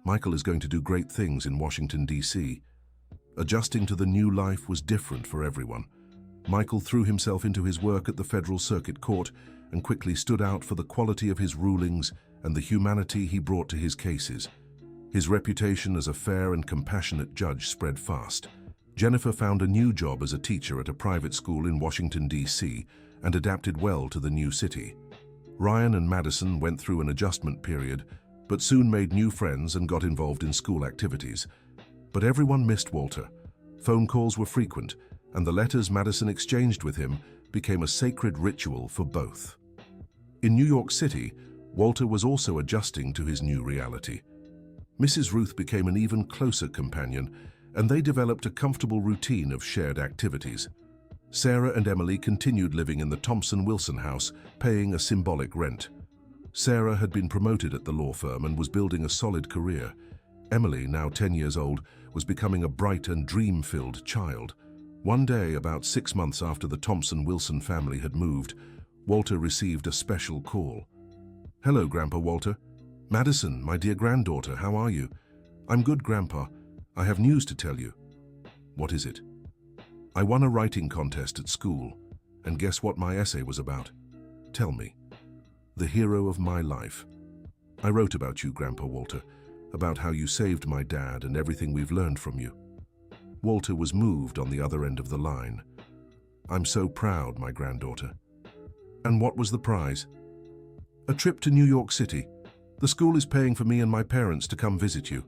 Michael is going to do great things in Washington, D.C. Adjusting to the new life was different for everyone. Michael threw himself into his work at the Federal Circuit Court and quickly stood out for the quality of his rulings and the humanity he brought to his cases. His reputation as a fair and compassionate judge spread fast. Jennifer found a new job as a teacher at a private school in Washington, D.C. and adapted well to the new city. Ryan and Madison went through an adjustment period, but soon made new friends and got involved in school activities. But everyone missed Walter. Phone calls were frequent, and the letters Madison exchanged with him became a sacred ritual for both. In New York City, Walter was also adjusting to his new reality. Mrs. Ruth became an even closer companion, and they developed a comfortable routine of shared activities. Sarah and Emily continued living in the Thompson-Wilson house, paying a symbolic rent. Sarah had been promoted at the law firm and was building a solid career. Emily, now 10 years old, was becoming a bright and dream-filled child. One day, about 6 months after the Thompson-Wilson family had moved, Walter received a special call. "Hello, Grandpa Walter. Madison, my dear granddaughter, how are you?" "I'm good, Grandpa. I have news to tell you." "What is it?" "I won a writing contest at school, and guess what my essay was about?" "Tell me." "The hero of my life. I wrote about you, Grandpa Walter, about how you saved my dad and everything we've learned from you." Walter was moved on the other end of the line. "I'm so proud, my granddaughter." "And what was the prize?" "A trip to New York City. The school is paying for me and my parents to come visit you."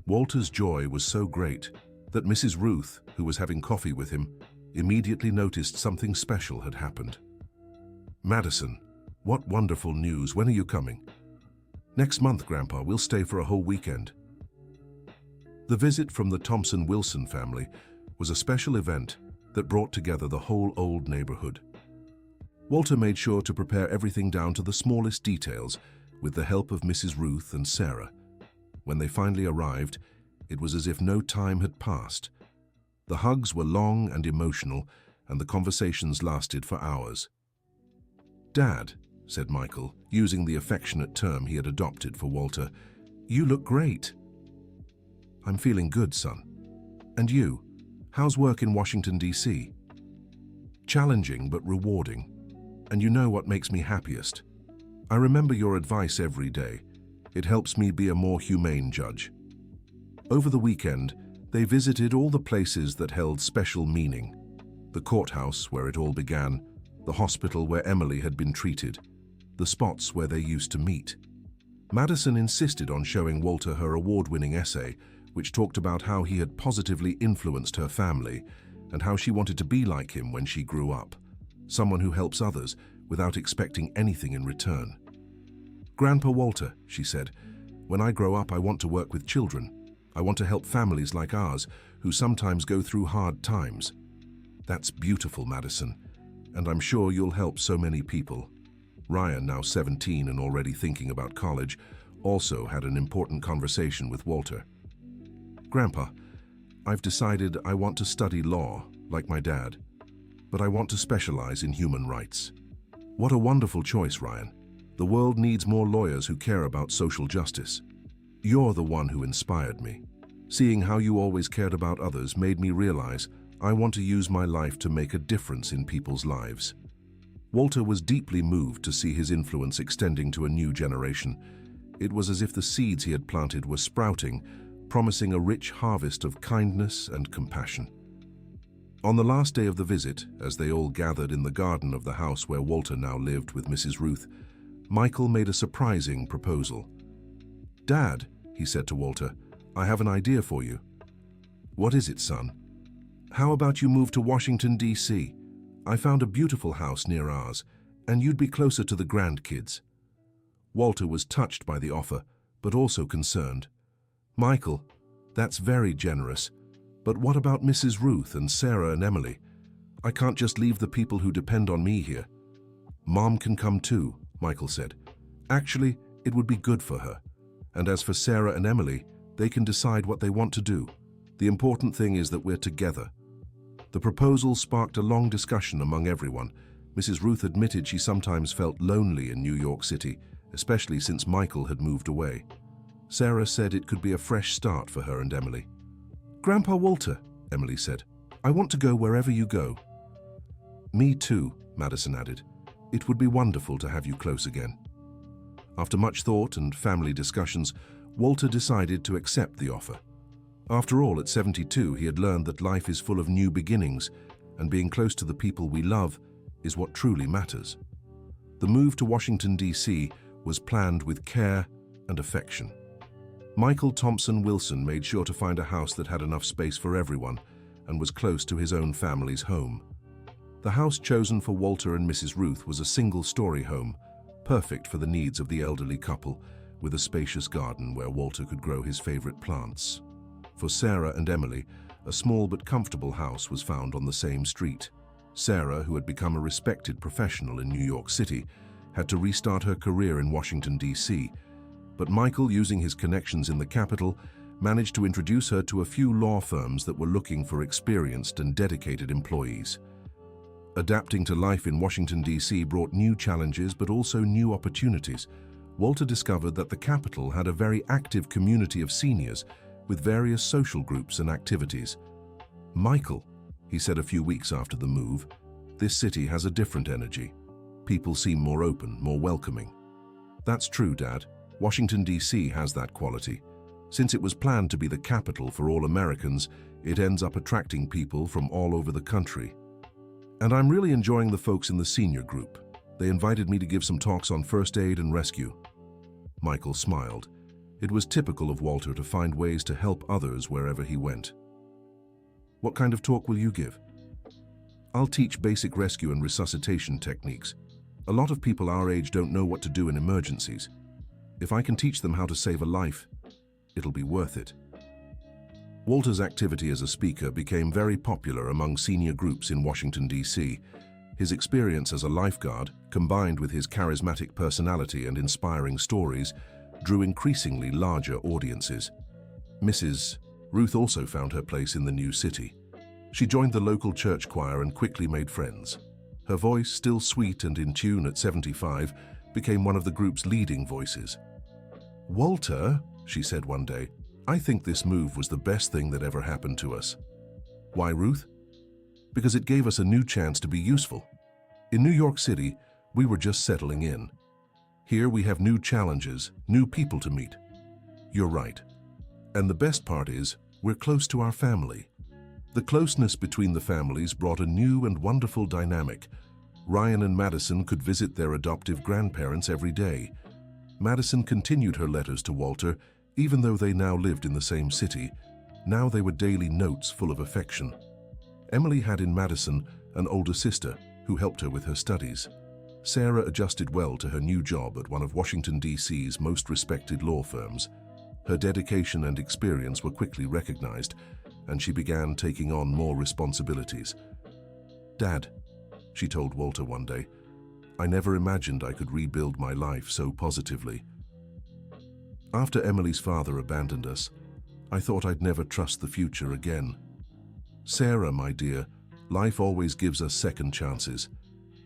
Walter's joy was so great that Mrs. Ruth, who was having coffee with him, immediately noticed something special had happened. "Madison, what wonderful news. When are you coming?" "Next month, Grandpa. We'll stay for a whole weekend." The visit from the Thompson-Wilson family was a special event that brought together the whole old neighborhood. Walter made sure to prepare everything down to the smallest details with the help of Mrs. Ruth and Sarah. When they finally arrived, it was as if no time had passed. The hugs were long and emotional, and the conversations lasted for hours. "Dad," said Michael, using the affectionate term he had adopted for Walter, "you look great." "I'm feeling good, son. And you? How's work in Washington, D.C.? "Challenging but rewarding. And you know what makes me happiest? I remember your advice every day. It helps me be a more humane judge." Over the weekend, they visited all the places that held special meaning. The courthouse where it all began, the hospital where Emily had been treated, the spots where they used to meet. Madison insisted on showing Walter her award-winning essay, which talked about how he had positively influenced her family and how she wanted to be like him when she grew up, someone who helps others without expecting anything in return. "Grandpa Walter," she said, "when I grow up, I want to work with children. I want to help families like ours who sometimes go through hard times." "That's beautiful, Madison, and I'm sure you'll help so many people." Ryan, now 17 and already thinking about college, also had an important conversation with Walter. "Grandpa, I've decided I want to study law, like my dad, but I want to specialize in human rights." "What a wonderful choice, Ryan. The world needs more lawyers who care about social justice. You're the one who inspired me. Seeing how you always cared about others made me realize I want to use my life to make a difference in people's lives." Walter was deeply moved to see his influence extending to a new generation. It was as if the seeds he had planted were sprouting, promising a rich harvest of kindness and compassion. On the last day of the visit, as they all gathered in the garden of the house where Walter now lived with Mrs. Ruth, Michael made a surprising proposal. "Dad," he said to Walter, "I have an idea for you." "What is it, son?" "How about you move to Washington, D.C.? I found a beautiful house near ours, and you'd be closer to the grandkids." Walter was touched by the offer, but also concerned. "Michael, that's very generous, but what about Mrs. Ruth and Sarah and Emily? I can't just leave the people who depend on me here." "Mom can come too," Michael said. "Actually, it would be good for her. And as for Sarah and Emily, they can decide what they want to do. The important thing is that we're together." The proposal sparked a long discussion among everyone. Mrs. Ruth admitted she sometimes felt lonely in New York City, especially since Michael had moved away. Sarah said it could be a fresh start for her and Emily. "Grandpa Walter," Emily said, "I want to go wherever you go." "Me too," Madison added. "It would be wonderful to have you close again." After much thought and family discussions, Walter decided to accept the offer. After all, at 72, he had learned that life is full of new beginnings, and being close to the people we love is what truly matters. The move to Washington, D.C. was planned with care and affection. Michael Thompson-Wilson made sure to find a house that had enough space for everyone and was close to his own family's home. The house chosen for Walter and Mrs. Ruth was a single-story home, perfect for the needs of the elderly couple, with a spacious garden where Walter could grow his favorite plants. For Sarah and Emily, a small but comfortable house was found on the same street. Sarah, who had become a respected professional in New York City, had to restart her career in Washington, D.C., but Michael, using his connections in the capital, managed to introduce her to a few law firms that were looking for experienced and dedicated employees. Adapting to life in Washington, D.C. brought new challenges but also new opportunities. Walter discovered that the capital had a very active community of seniors with various social groups and activities. "Michael," he said a few weeks after the move, "this city has a different energy. People seem more open, more welcoming." "That's true, Dad. Washington, D.C. has that quality. Since it was planned to be the capital for all Americans, it ends up attracting people from all over the country. And I'm really enjoying the folks in the senior group. They invited me to give some talks on first aid and rescue." Michael smiled. It was typical of Walter to find ways to help others wherever he went. "What kind of talk will you give?" "I'll teach basic rescue and resuscitation techniques. A lot of people our age don't know what to do in emergencies. If I can teach them how to save a life, it'll be worth it." Walter's activity as a speaker became very popular among senior groups in Washington, D.C. His experience as a lifeguard, combined with his charismatic personality and inspiring stories, drew increasingly larger audiences. Mrs. Ruth also found her place in the new city. She joined the local church choir and quickly made friends. Her voice, still sweet and in tune at 75, became one of the group's leading voices. "Walter," she said one day, "I think this move was the best thing that ever happened to us." "Why, Ruth?" "Because it gave us a new chance to be useful. In New York City, we were just settling in. Here we have new challenges, new people to meet." "You're right. And the best part is, we're close to our family." The closeness between the families brought a new and wonderful dynamic. Ryan and Madison could visit their adoptive grandparents every day. Madison continued her letters to Walter, even though they now lived in the same city. Now they were daily notes full of affection. Emily had in Madison an older sister who helped her with her studies. Sarah adjusted well to her new job at one of Washington, D.C.'s most respected law firms. Her dedication and experience were quickly recognized, and she began taking on more responsibilities. "Dad," she told Walter one day, "I never imagined I could rebuild my life so positively. After Emily's father abandoned us, I thought I'd never trust the future again. Sarah, my dear, life always gives us second chances.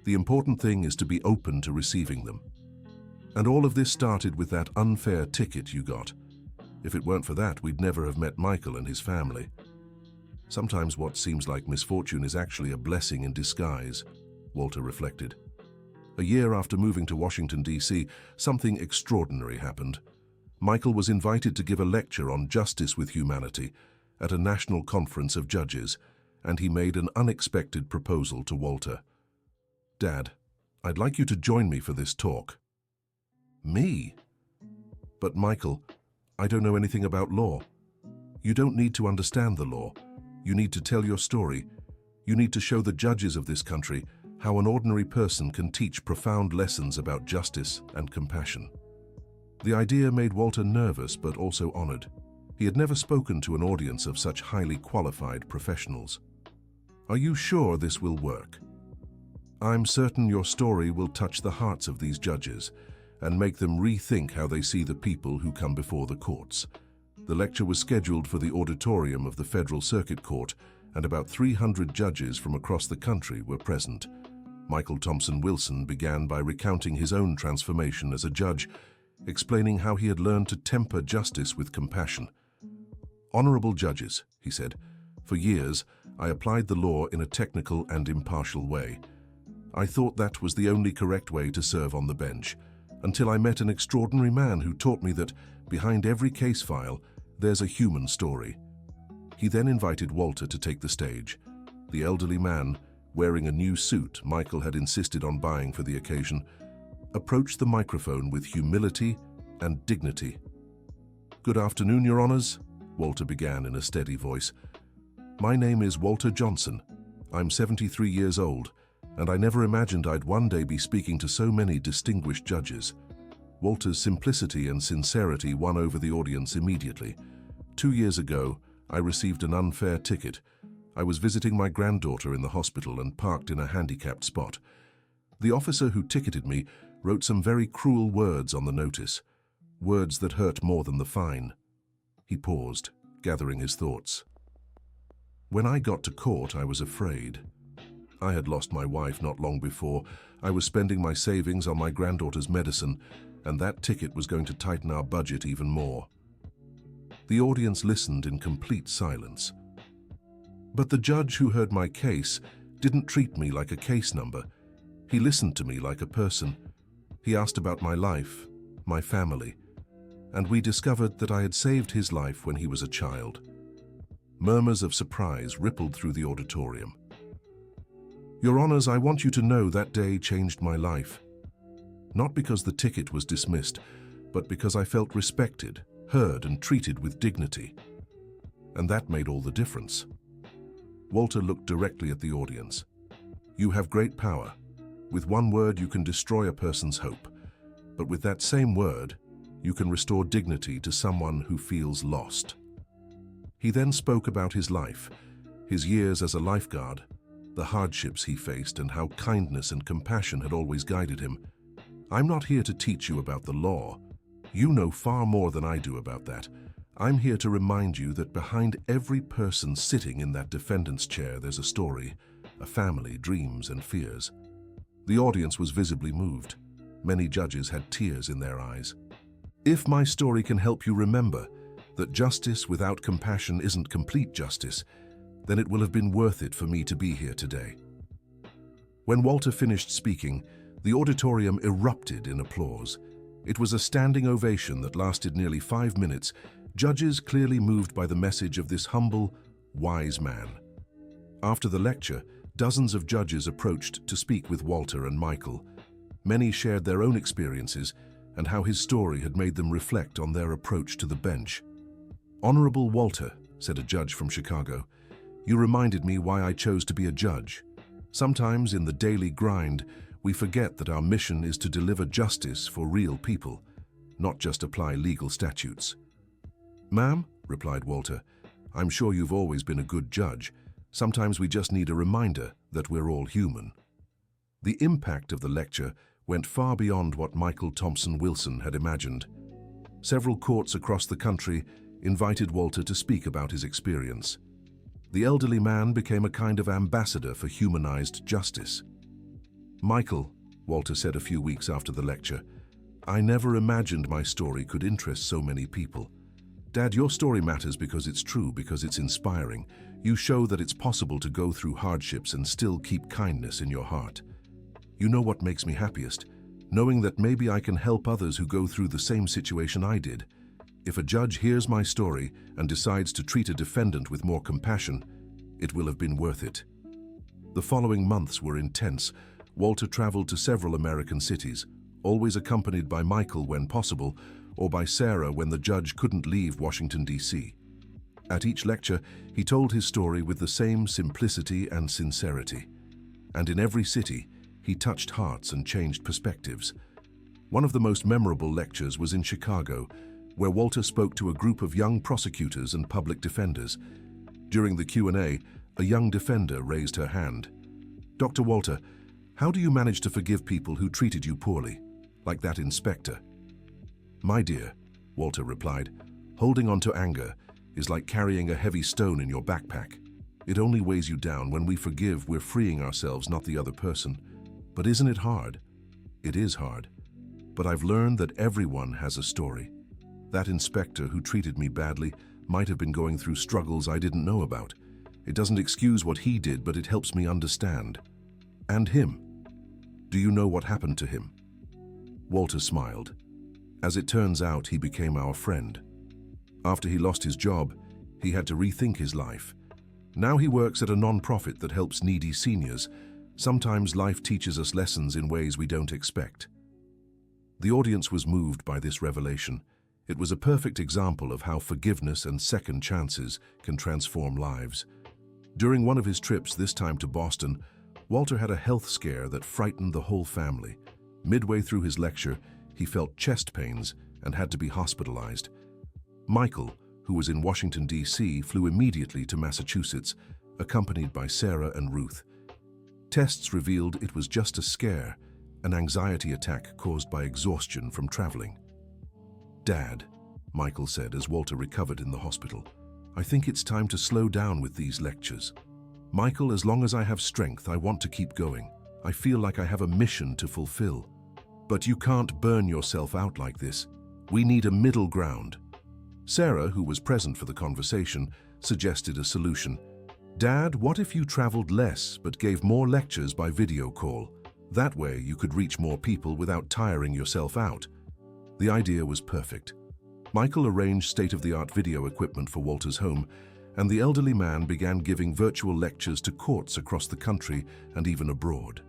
The important thing is to be open to receiving them. And all of this started with that unfair ticket you got. If it weren't for that, we'd never have met Michael and his family." Sometimes what seems like misfortune is actually a blessing in disguise, Walter reflected. A year after moving to Washington, D.C., something extraordinary happened. Michael was invited to give a lecture on justice with humanity at a national conference of judges, and he made an unexpected proposal to Walter. "Dad, I'd like you to join me for this talk." "Me?" "But Michael, I don't know anything about law. You don't need to understand the law. You need to tell your story. You need to show the judges of this country how an ordinary person can teach profound lessons about justice and compassion." The idea made Walter nervous but also honored. He had never spoken to an audience of such highly qualified professionals. "Are you sure this will work?" "I'm certain your story will touch the hearts of these judges and make them rethink how they see the people who come before the courts." The lecture was scheduled for the auditorium of the Federal Circuit Court, and about 300 judges from across the country were present. Michael Thompson Wilson began by recounting his own transformation as a judge, explaining how he had learned to temper justice with compassion. "Honorable judges," he said, "for years I applied the law in a technical and impartial way. I thought that was the only correct way to serve on the bench, until I met an extraordinary man who taught me that behind every case file, there's a human story." He then invited Walter to take the stage. The elderly man, wearing a new suit Michael had insisted on buying for the occasion, approached the microphone with humility and dignity. "Good afternoon, Your Honors," Walter began in a steady voice. "My name is Walter Johnson. I'm 73 years old, and I never imagined I'd one day be speaking to so many distinguished judges. Walter's simplicity and sincerity won over the audience immediately. 2 years ago, I received an unfair ticket. I was visiting my granddaughter in the hospital and parked in a handicapped spot. The officer who ticketed me wrote some very cruel words on the notice, words that hurt more than the fine. He paused, gathering his thoughts. When I got to court, I was afraid. I had lost my wife not long before. I was spending my savings on my granddaughter's medicine, and that ticket was going to tighten our budget even more. The audience listened in complete silence. But the judge who heard my case didn't treat me like a case number. He listened to me like a person. He asked about my life, my family, and we discovered that I had saved his life when he was a child. Murmurs of surprise rippled through the auditorium. Your Honors, I want you to know that day changed my life. Not because the ticket was dismissed, but because I felt respected, heard, and treated with dignity. And that made all the difference. Walter looked directly at the audience. You have great power. With one word, you can destroy a person's hope. But with that same word, you can restore dignity to someone who feels lost. He then spoke about his life, his years as a lifeguard, the hardships he faced, and how kindness and compassion had always guided him. I'm not here to teach you about the law. You know far more than I do about that. I'm here to remind you that behind every person sitting in that defendant's chair, there's a story, a family, dreams, and fears. The audience was visibly moved. Many judges had tears in their eyes. If my story can help you remember that justice without compassion isn't complete justice, then it will have been worth it for me to be here today. When Walter finished speaking, the auditorium erupted in applause. It was a standing ovation that lasted nearly 5 minutes, judges clearly moved by the message of this humble, wise man. After the lecture, dozens of judges approached to speak with Walter and Michael. Many shared their own experiences and how his story had made them reflect on their approach to the bench. Honorable Walter, said a judge from Chicago, you reminded me why I chose to be a judge. Sometimes in the daily grind, we forget that our mission is to deliver justice for real people, not just apply legal statutes. Ma'am, replied Walter, I'm sure you've always been a good judge. Sometimes we just need a reminder that we're all human. The impact of the lecture went far beyond what Michael Thompson Wilson had imagined. Several courts across the country invited Walter to speak about his experience. The elderly man became a kind of ambassador for humanized justice. Michael, Walter said a few weeks after the lecture, I never imagined my story could interest so many people. Dad, your story matters because it's true, because it's inspiring. You show that it's possible to go through hardships and still keep kindness in your heart. You know what makes me happiest? Knowing that maybe I can help others who go through the same situation I did. If a judge hears my story and decides to treat a defendant with more compassion, it will have been worth it. The following months were intense. Walter traveled to several American cities, always accompanied by Michael when possible, or by Sarah when the judge couldn't leave Washington, D.C. At each lecture, he told his story with the same simplicity and sincerity. And in every city, he touched hearts and changed perspectives. One of the most memorable lectures was in Chicago, where Walter spoke to a group of young prosecutors and public defenders. During the Q&A, a young defender raised her hand. Dr. Walter, how do you manage to forgive people who treated you poorly, like that inspector? My dear, Walter replied, holding on to anger is like carrying a heavy stone in your backpack. It only weighs you down. When we forgive, we're freeing ourselves, not the other person. But isn't it hard? It is hard. But I've learned that everyone has a story. That inspector who treated me badly might have been going through struggles I didn't know about. It doesn't excuse what he did, but it helps me understand. And him. Do you know what happened to him? Walter smiled. As it turns out, he became our friend. After he lost his job, he had to rethink his life. Now he works at a non-profit that helps needy seniors. Sometimes life teaches us lessons in ways we don't expect. The audience was moved by this revelation. It was a perfect example of how forgiveness and second chances can transform lives. During one of his trips, this time to Boston, Walter had a health scare that frightened the whole family. Midway through his lecture, he felt chest pains and had to be hospitalized. Michael, who was in Washington, D.C., flew immediately to Massachusetts, accompanied by Sarah and Ruth. Tests revealed it was just a scare, an anxiety attack caused by exhaustion from traveling. "Dad," Michael said as Walter recovered in the hospital, "I think it's time to slow down with these lectures. Michael, as long as I have strength, I want to keep going. I feel like I have a mission to fulfill. But you can't burn yourself out like this. We need a middle ground." Sarah, who was present for the conversation, suggested a solution. "Dad, what if you traveled less but gave more lectures by video call? That way you could reach more people without tiring yourself out." The idea was perfect. Michael arranged state-of-the-art video equipment for Walter's home, and the elderly man began giving virtual lectures to courts across the country and even abroad.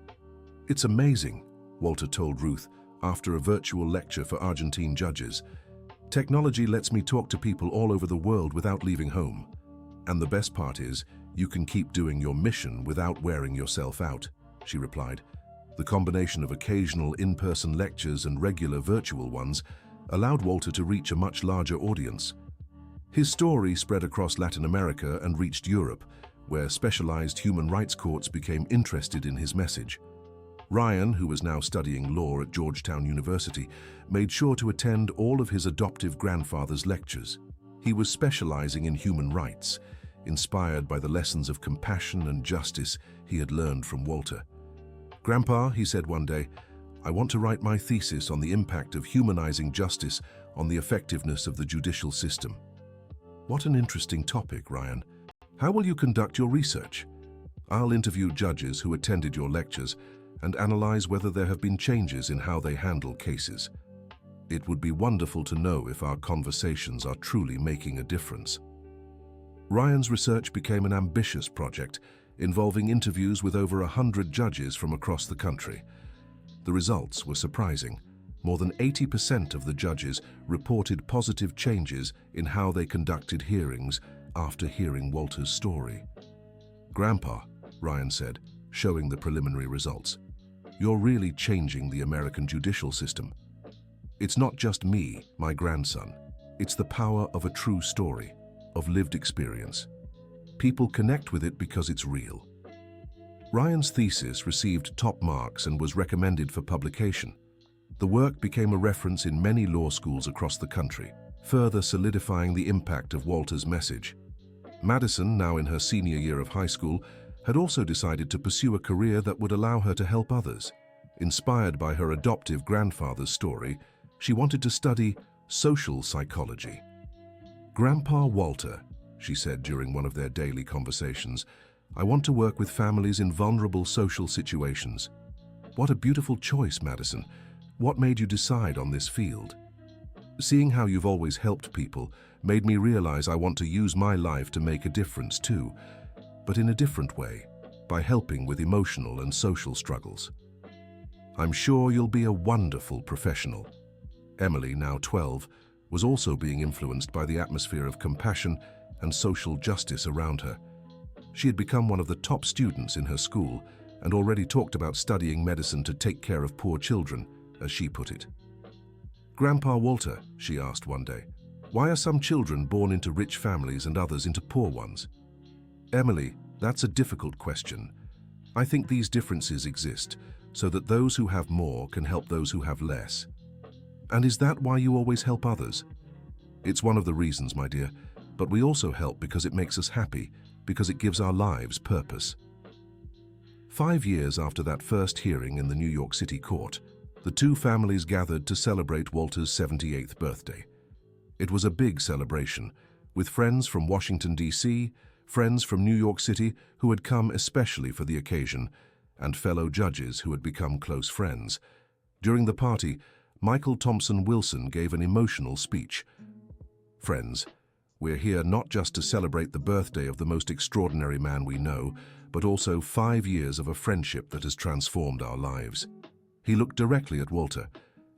"It's amazing," Walter told Ruth after a virtual lecture for Argentine judges. "Technology lets me talk to people all over the world without leaving home. And the best part is, you can keep doing your mission without wearing yourself out," she replied. The combination of occasional in-person lectures and regular virtual ones allowed Walter to reach a much larger audience. His story spread across Latin America and reached Europe, where specialized human rights courts became interested in his message. Ryan, who was now studying law at Georgetown University, made sure to attend all of his adoptive grandfather's lectures. He was specializing in human rights, inspired by the lessons of compassion and justice he had learned from Walter. "Grandpa," he said one day, "I want to write my thesis on the impact of humanizing justice on the effectiveness of the judicial system." "What an interesting topic, Ryan. How will you conduct your research?" "I'll interview judges who attended your lectures and analyze whether there have been changes in how they handle cases. It would be wonderful to know if our conversations are truly making a difference." Ryan's research became an ambitious project, involving interviews with over 100 judges from across the country. The results were surprising. More than 80% of the judges reported positive changes in how they conducted hearings after hearing Walter's story. "Grandpa," Ryan said, showing the preliminary results, "you're really changing the American judicial system. It's not just me, my grandson. It's the power of a true story, of lived experience. People connect with it because it's real." Ryan's thesis received top marks and was recommended for publication. The work became a reference in many law schools across the country, further solidifying the impact of Walter's message. Madison, now in her senior year of high school, had also decided to pursue a career that would allow her to help others. Inspired by her adoptive grandfather's story, she wanted to study social psychology. "Grandpa Walter," she said during one of their daily conversations, "I want to work with families in vulnerable social situations." "What a beautiful choice, Madison. What made you decide on this field?" "Seeing how you've always helped people made me realize I want to use my life to make a difference too, but in a different way, by helping with emotional and social struggles." "I'm sure you'll be a wonderful professional." Emily, now 12, was also being influenced by the atmosphere of compassion and social justice around her. She had become one of the top students in her school and already talked about studying medicine to take care of poor children, as she put it. "Grandpa Walter," she asked one day, "why are some children born into rich families and others into poor ones?" "Emily, that's a difficult question. I think these differences exist so that those who have more can help those who have less." "And is that why you always help others?" "It's one of the reasons, my dear, but we also help because it makes us happy, because it gives our lives purpose." 5 years after that first hearing in the New York City court, the two families gathered to celebrate Walter's 78th birthday. It was a big celebration, with friends from Washington, D.C., friends from New York City who had come especially for the occasion, and fellow judges who had become close friends. During the party, Michael Thompson Wilson gave an emotional speech. "Friends, we're here not just to celebrate the birthday of the most extraordinary man we know, but also 5 years of a friendship that has transformed our lives." He looked directly at Walter.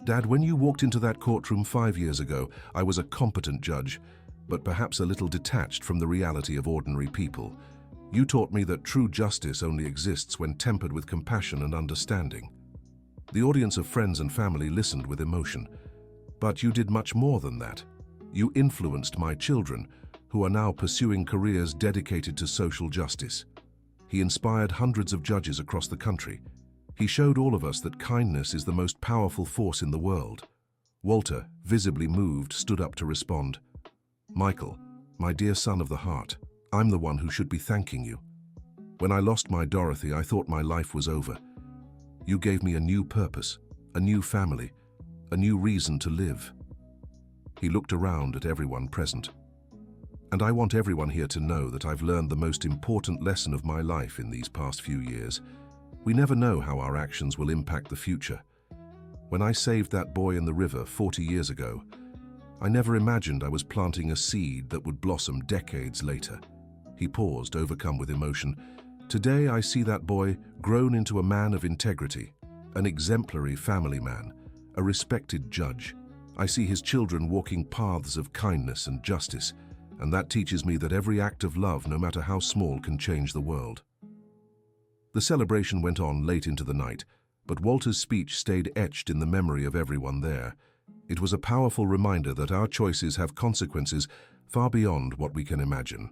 "Dad, when you walked into that courtroom 5 years ago, I was a competent judge, but perhaps a little detached from the reality of ordinary people. You taught me that true justice only exists when tempered with compassion and understanding. The audience of friends and family listened with emotion. But you did much more than that. You influenced my children, who are now pursuing careers dedicated to social justice. He inspired hundreds of judges across the country. He showed all of us that kindness is the most powerful force in the world. Walter, visibly moved, stood up to respond. Michael, my dear son of the heart, I'm the one who should be thanking you. When I lost my Dorothy, I thought my life was over. You gave me a new purpose, a new family, a new reason to live. He looked around at everyone present. And I want everyone here to know that I've learned the most important lesson of my life in these past few years. We never know how our actions will impact the future. When I saved that boy in the river 40 years ago, I never imagined I was planting a seed that would blossom decades later. He paused, overcome with emotion. Today I see that boy grown into a man of integrity, an exemplary family man, a respected judge. I see his children walking paths of kindness and justice, and that teaches me that every act of love, no matter how small, can change the world. The celebration went on late into the night, but Walter's speech stayed etched in the memory of everyone there. It was a powerful reminder that our choices have consequences far beyond what we can imagine.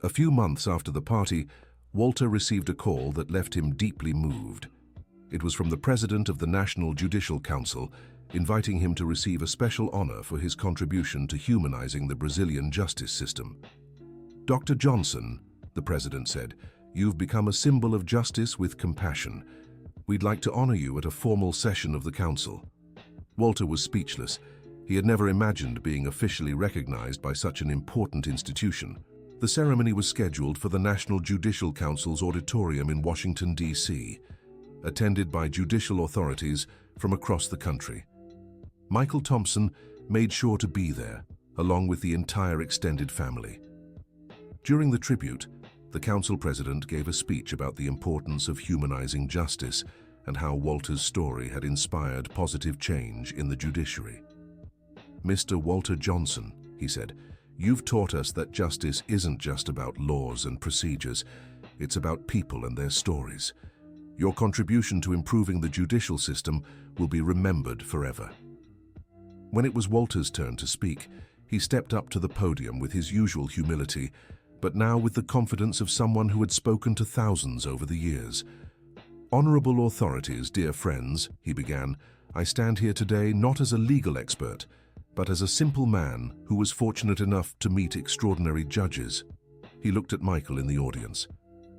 A few months after the party, Walter received a call that left him deeply moved. It was from the president of the National Judicial Council, inviting him to receive a special honor for his contribution to humanizing the Brazilian justice system. Dr. Johnson, the president said, you've become a symbol of justice with compassion. We'd like to honor you at a formal session of the council. Walter was speechless. He had never imagined being officially recognized by such an important institution. The ceremony was scheduled for the National Judicial Council's auditorium in Washington, D.C., attended by judicial authorities from across the country. Michael Thompson made sure to be there, along with the entire extended family. During the tribute, the council president gave a speech about the importance of humanizing justice and how Walter's story had inspired positive change in the judiciary. Mr. Walter Johnson, he said, you've taught us that justice isn't just about laws and procedures, it's about people and their stories. Your contribution to improving the judicial system will be remembered forever. When it was Walter's turn to speak, he stepped up to the podium with his usual humility, but now with the confidence of someone who had spoken to thousands over the years. Honorable authorities, dear friends, he began, I stand here today not as a legal expert, but as a simple man who was fortunate enough to meet extraordinary judges. He looked at Michael in the audience.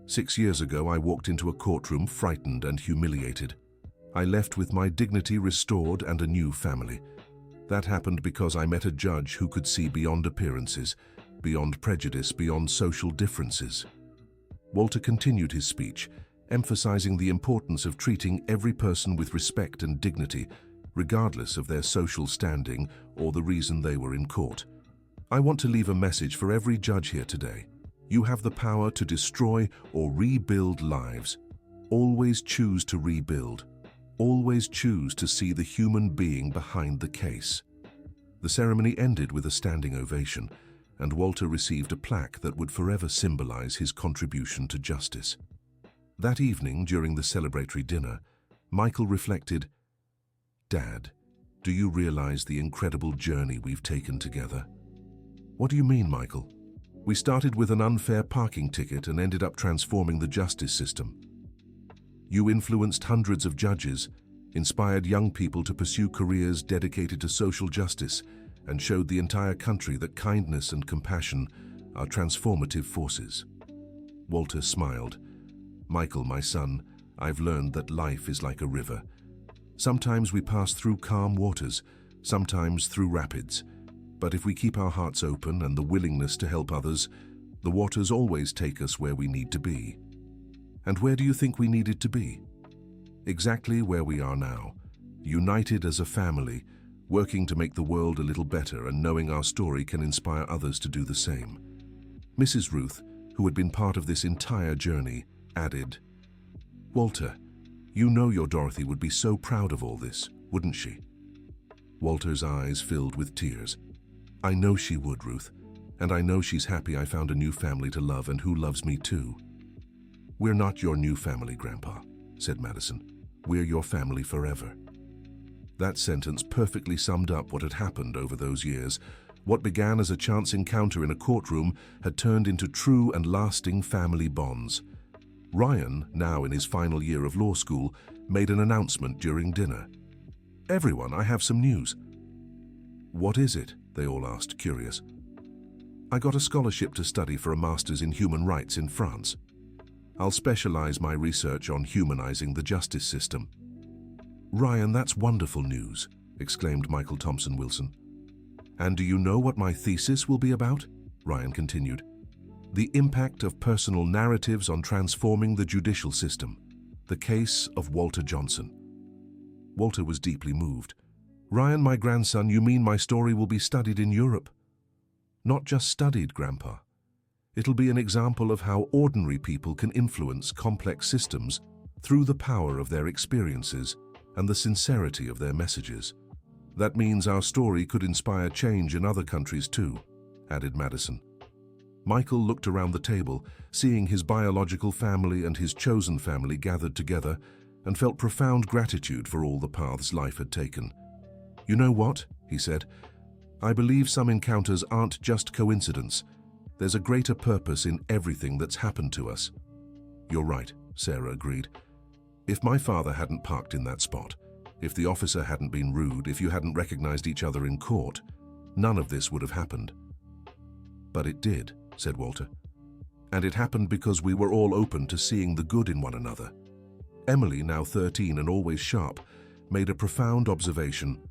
6 years ago, I walked into a courtroom frightened and humiliated. I left with my dignity restored and a new family. That happened because I met a judge who could see beyond appearances, beyond prejudice, beyond social differences. Walter continued his speech, emphasizing the importance of treating every person with respect and dignity, regardless of their social standing or the reason they were in court. I want to leave a message for every judge here today. You have the power to destroy or rebuild lives. Always choose to rebuild. Always choose to see the human being behind the case. The ceremony ended with a standing ovation, and Walter received a plaque that would forever symbolize his contribution to justice. That evening, during the celebratory dinner, Michael reflected, Dad, do you realize the incredible journey we've taken together? What do you mean, Michael? We started with an unfair parking ticket and ended up transforming the justice system. You influenced hundreds of judges, inspired young people to pursue careers dedicated to social justice, and showed the entire country that kindness and compassion are transformative forces. Walter smiled. Michael, my son, I've learned that life is like a river. Sometimes we pass through calm waters, sometimes through rapids. But if we keep our hearts open and the willingness to help others, the waters always take us where we need to be. And where do you think we needed to be? Exactly where we are now, united as a family, working to make the world a little better and knowing our story can inspire others to do the same. Mrs. Ruth, who had been part of this entire journey, added, Walter, you know your Dorothy would be so proud of all this, wouldn't she? Walter's eyes filled with tears. I know she would, Ruth. And I know she's happy I found a new family to love and who loves me too. We're not your new family, Grandpa, said Madison. We're your family forever. That sentence perfectly summed up what had happened over those years. What began as a chance encounter in a courtroom had turned into true and lasting family bonds. Ryan, now in his final year of law school, made an announcement during dinner. Everyone, I have some news. What is it? They all asked, curious. I got a scholarship to study for a master's in human rights in France. I'll specialize my research on humanizing the justice system. Ryan, that's wonderful news, exclaimed Michael Thompson Wilson. And do you know what my thesis will be about? Ryan continued. The impact of personal narratives on transforming the judicial system. The case of Walter Johnson. Walter was deeply moved. Ryan, my grandson, you mean my story will be studied in Europe? Not just studied, Grandpa. It'll be an example of how ordinary people can influence complex systems through the power of their experiences and the sincerity of their messages. That means our story could inspire change in other countries too, added Madison. Michael looked around the table, seeing his biological family and his chosen family gathered together, and felt profound gratitude for all the paths life had taken. You know what? He said. I believe some encounters aren't just coincidence. There's a greater purpose in everything that's happened to us. You're right, Sarah agreed. If my father hadn't parked in that spot, if the officer hadn't been rude, if you hadn't recognized each other in court, none of this would have happened. But it did, said Walter. And it happened because we were all open to seeing the good in one another. Emily, now 13 and always sharp, made a profound observation.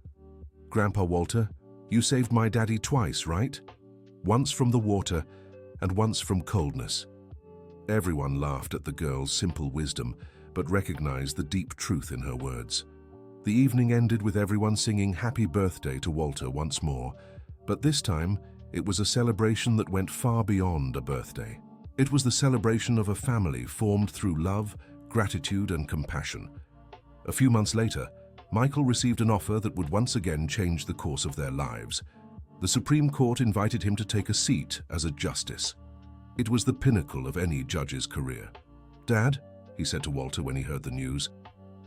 Grandpa Walter, you saved my daddy twice, right? Once from the water and once from coldness. Everyone laughed at the girl's simple wisdom, but recognized the deep truth in her words. The evening ended with everyone singing happy birthday to Walter once more, but this time it was a celebration that went far beyond a birthday. It was the celebration of a family formed through love, gratitude, and compassion. A few months later, Michael received an offer that would once again change the course of their lives. The Supreme Court invited him to take a seat as a justice. It was the pinnacle of any judge's career. Dad, he said to Walter when he heard the news,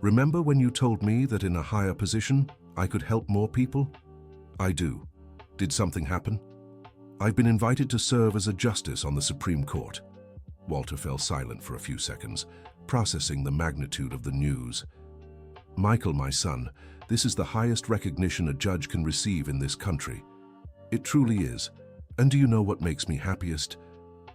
remember when you told me that in a higher position I could help more people? I do. Did something happen? I've been invited to serve as a justice on the Supreme Court. Walter fell silent for a few seconds, processing the magnitude of the news. Michael, my son, this is the highest recognition a judge can receive in this country. It truly is. And do you know what makes me happiest?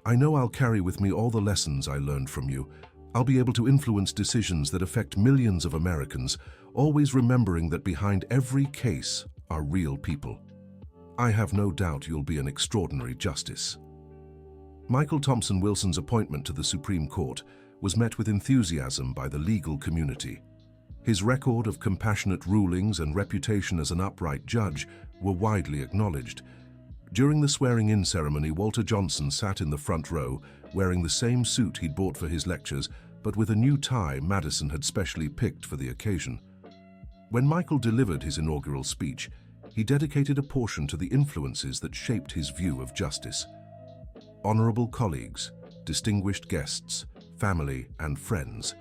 I know I'll carry with me all the lessons I learned from you. I'll be able to influence decisions that affect millions of Americans, always remembering that behind every case are real people. I have no doubt you'll be an extraordinary justice. Michael Thompson Wilson's appointment to the Supreme Court was met with enthusiasm by the legal community. His record of compassionate rulings and reputation as an upright judge were widely acknowledged. During the swearing-in ceremony, Walter Johnson sat in the front row, wearing the same suit he'd bought for his lectures, but with a new tie Madison had specially picked for the occasion. When Michael delivered his inaugural speech, he dedicated a portion to the influences that shaped his view of justice. Honorable colleagues, distinguished guests, family, and friends.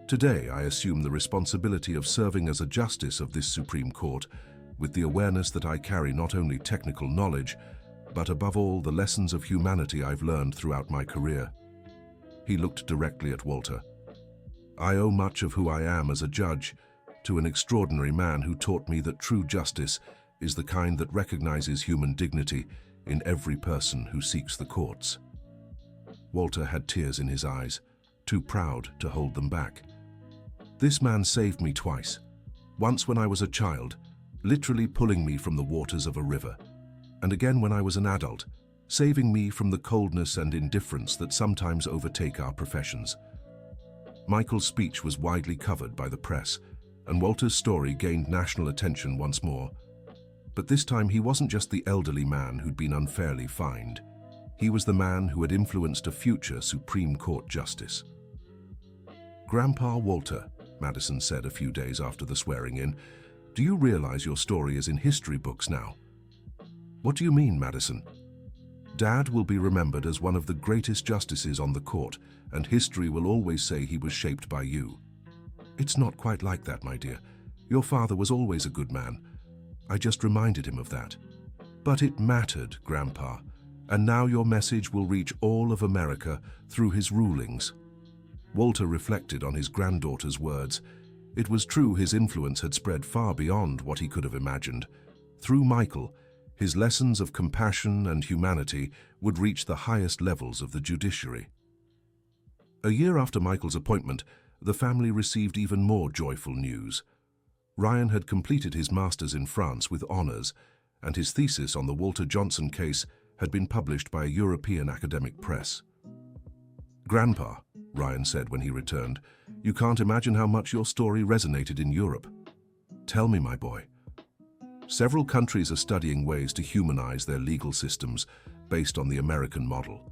Today, I assume the responsibility of serving as a justice of this Supreme Court, with the awareness that I carry not only technical knowledge, but above all the lessons of humanity I've learned throughout my career. He looked directly at Walter. I owe much of who I am as a judge to an extraordinary man who taught me that true justice is the kind that recognizes human dignity in every person who seeks the courts. Walter had tears in his eyes, too proud to hold them back. This man saved me twice. Once when I was a child, literally pulling me from the waters of a river, and again when I was an adult, saving me from the coldness and indifference that sometimes overtake our professions. Michael's speech was widely covered by the press, and Walter's story gained national attention once more. But this time he wasn't just the elderly man who'd been unfairly fined. He was the man who had influenced a future Supreme Court justice. Grandpa Walter, Madison said a few days after the swearing-in, do you realize your story is in history books now? What do you mean, Madison? Dad will be remembered as one of the greatest justices on the court, and history will always say he was shaped by you. It's not quite like that, my dear. Your father was always a good man. I just reminded him of that. But it mattered, Grandpa, and now your message will reach all of America through his rulings. Walter reflected on his granddaughter's words. It was true his influence had spread far beyond what he could have imagined. Through Michael, his lessons of compassion and humanity would reach the highest levels of the judiciary. A year after Michael's appointment, the family received even more joyful news. Ryan had completed his master's in France with honors, and his thesis on the Walter Johnson case had been published by a European academic press. "Grandpa," Ryan said when he returned, "you can't imagine how much your story resonated in Europe. Tell me, my boy." Several countries are studying ways to humanize their legal systems based on the American model.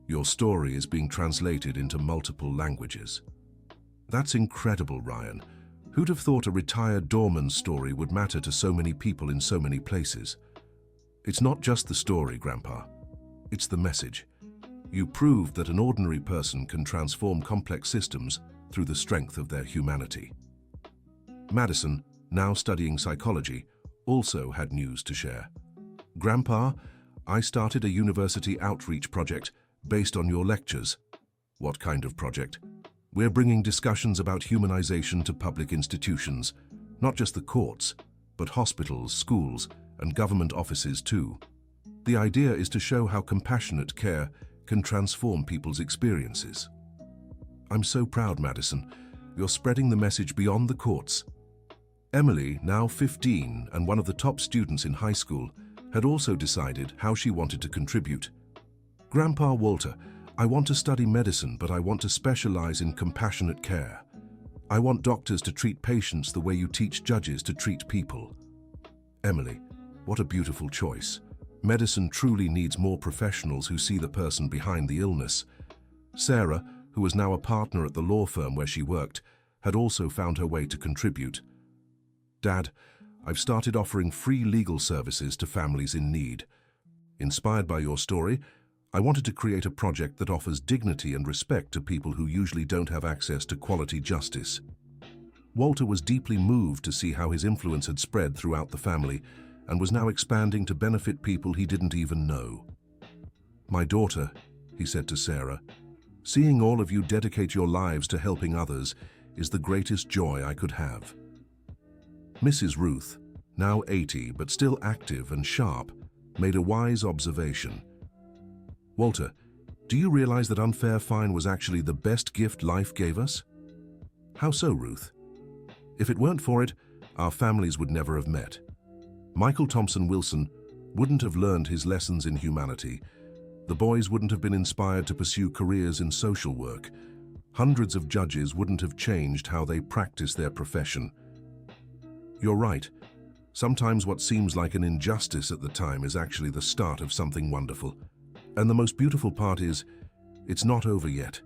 Your story is being translated into multiple languages. That's incredible, Ryan. Who'd have thought a retired doorman's story would matter to so many people in so many places? It's not just the story, Grandpa. It's the message. You proved that an ordinary person can transform complex systems through the strength of their humanity. Madison, now studying psychology, also had news to share. "Grandpa, I started a university outreach project based on your lectures." "What kind of project?" "We're bringing discussions about humanization to public institutions, not just the courts, but hospitals, schools, and government offices too. The idea is to show how compassionate care can transform people's experiences." "I'm so proud, Madison. You're spreading the message beyond the courts." Emily, now 15 and one of the top students in high school, had also decided how she wanted to contribute. "Grandpa Walter, I want to study medicine, but I want to specialize in compassionate care. I want doctors to treat patients the way you teach judges to treat people." Emily, what a beautiful choice. Medicine truly needs more professionals who see the person behind the illness. Sarah, who was now a partner at the law firm where she worked, had also found her way to contribute. "Dad, I've started offering free legal services to families in need. Inspired by your story, I wanted to create a project that offers dignity and respect to people who usually don't have access to quality justice." Walter was deeply moved to see how his influence had spread throughout the family and was now expanding to benefit people he didn't even know. "My daughter," he said to Sarah, "seeing all of you dedicate your lives to helping others is the greatest joy I could have." Mrs. Ruth, now 80 but still active and sharp, made a wise observation. "Walter, do you realize that unfair fine was actually the best gift life gave us?" "How so, Ruth?" "If it weren't for it, our families would never have met. Michael Thompson Wilson wouldn't have learned his lessons in humanity. The boys wouldn't have been inspired to pursue careers in social work. Hundreds of judges wouldn't have changed how they practice their profession." You're right. Sometimes what seems like an injustice at the time is actually the start of something wonderful. And the most beautiful part is, it's not over yet.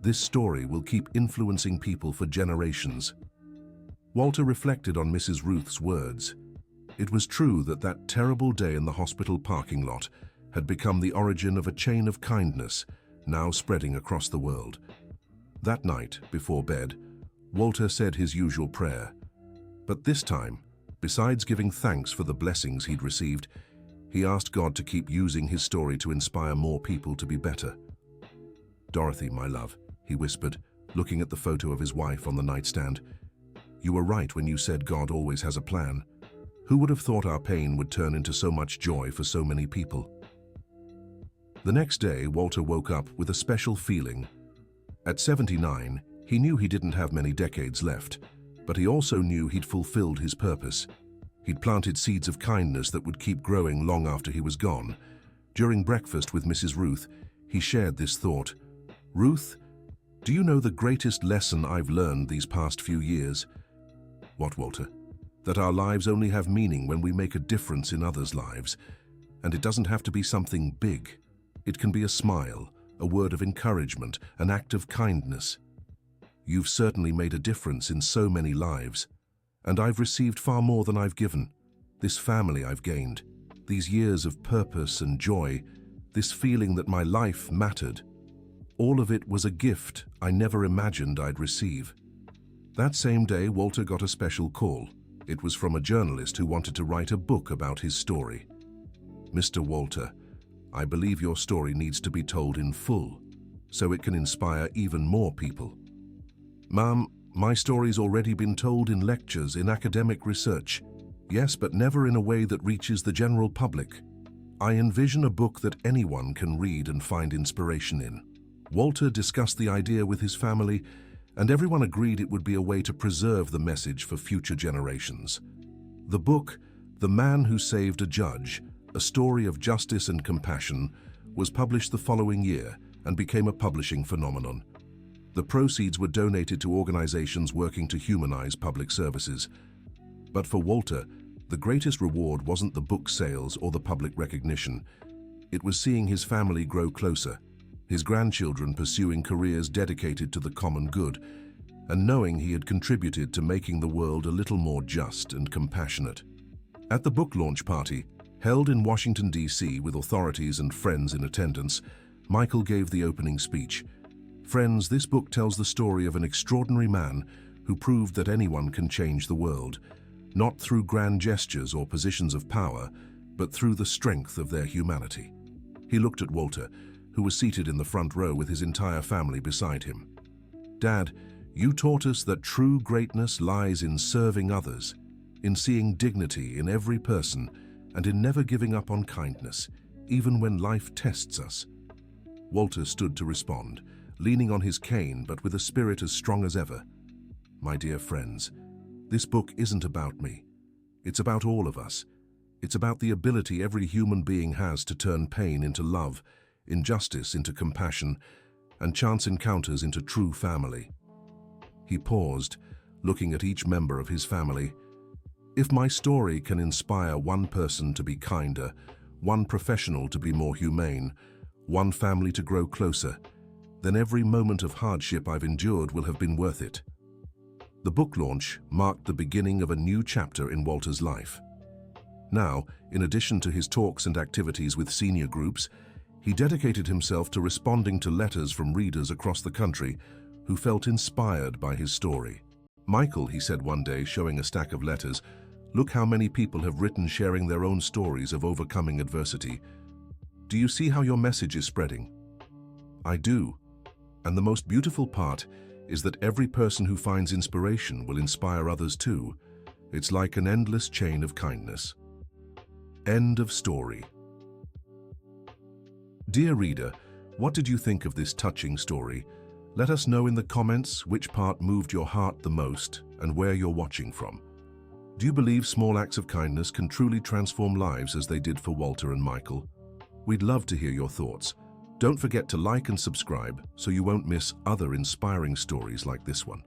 This story will keep influencing people for generations. Walter reflected on Mrs. Ruth's words. It was true that that terrible day in the hospital parking lot had become the origin of a chain of kindness, now spreading across the world. That night, before bed, Walter said his usual prayer. But this time, besides giving thanks for the blessings he'd received, he asked God to keep using his story to inspire more people to be better. "Dorothy, my love," he whispered, looking at the photo of his wife on the nightstand. "You were right when you said God always has a plan. Who would have thought our pain would turn into so much joy for so many people?" The next day, Walter woke up with a special feeling. At 79, he knew he didn't have many decades left, but he also knew he'd fulfilled his purpose. He'd planted seeds of kindness that would keep growing long after he was gone. During breakfast with Mrs. Ruth, he shared this thought. "Ruth, do you know the greatest lesson I've learned these past few years?" "What, Walter?" "That our lives only have meaning when we make a difference in others' lives. And it doesn't have to be something big. It can be a smile, a word of encouragement, an act of kindness. You've certainly made a difference in so many lives. And I've received far more than I've given. This family I've gained, these years of purpose and joy, this feeling that my life mattered. All of it was a gift I never imagined I'd receive. That same day, Walter got a special call. It was from a journalist who wanted to write a book about his story. "Mr. Walter, I believe your story needs to be told in full, so it can inspire even more people." "Ma'am, my story's already been told in lectures, in academic research. Yes, but never in a way that reaches the general public. I envision a book that anyone can read and find inspiration in." Walter discussed the idea with his family, and everyone agreed it would be a way to preserve the message for future generations. The book, The Man Who Saved a Judge, a story of justice and compassion, was published the following year and became a publishing phenomenon. The proceeds were donated to organizations working to humanize public services. But for Walter, the greatest reward wasn't the book sales or the public recognition. It was seeing his family grow closer, his grandchildren pursuing careers dedicated to the common good, and knowing he had contributed to making the world a little more just and compassionate. At the book launch party, held in Washington, D.C. with authorities and friends in attendance, Michael gave the opening speech. "Friends, this book tells the story of an extraordinary man who proved that anyone can change the world, not through grand gestures or positions of power, but through the strength of their humanity." He looked at Walter, who was seated in the front row with his entire family beside him. "Dad, you taught us that true greatness lies in serving others, in seeing dignity in every person, and in never giving up on kindness, even when life tests us." Walter stood to respond, leaning on his cane but with a spirit as strong as ever. "My dear friends, this book isn't about me. It's about all of us. It's about the ability every human being has to turn pain into love, injustice into compassion, and chance encounters into true family." He paused, looking at each member of his family. "If my story can inspire one person to be kinder, one professional to be more humane, one family to grow closer, then every moment of hardship I've endured will have been worth it." The book launch marked the beginning of a new chapter in Walter's life. Now, in addition to his talks and activities with senior groups, he dedicated himself to responding to letters from readers across the country who felt inspired by his story. "Michael," he said one day, showing a stack of letters, "look how many people have written sharing their own stories of overcoming adversity. Do you see how your message is spreading?" "I do. And the most beautiful part is that every person who finds inspiration will inspire others too. It's like an endless chain of kindness." End of story. Dear reader, what did you think of this touching story? Let us know in the comments which part moved your heart the most and where you're watching from. Do you believe small acts of kindness can truly transform lives as they did for Walter and Michael? We'd love to hear your thoughts. Don't forget to like and subscribe so you won't miss other inspiring stories like this one.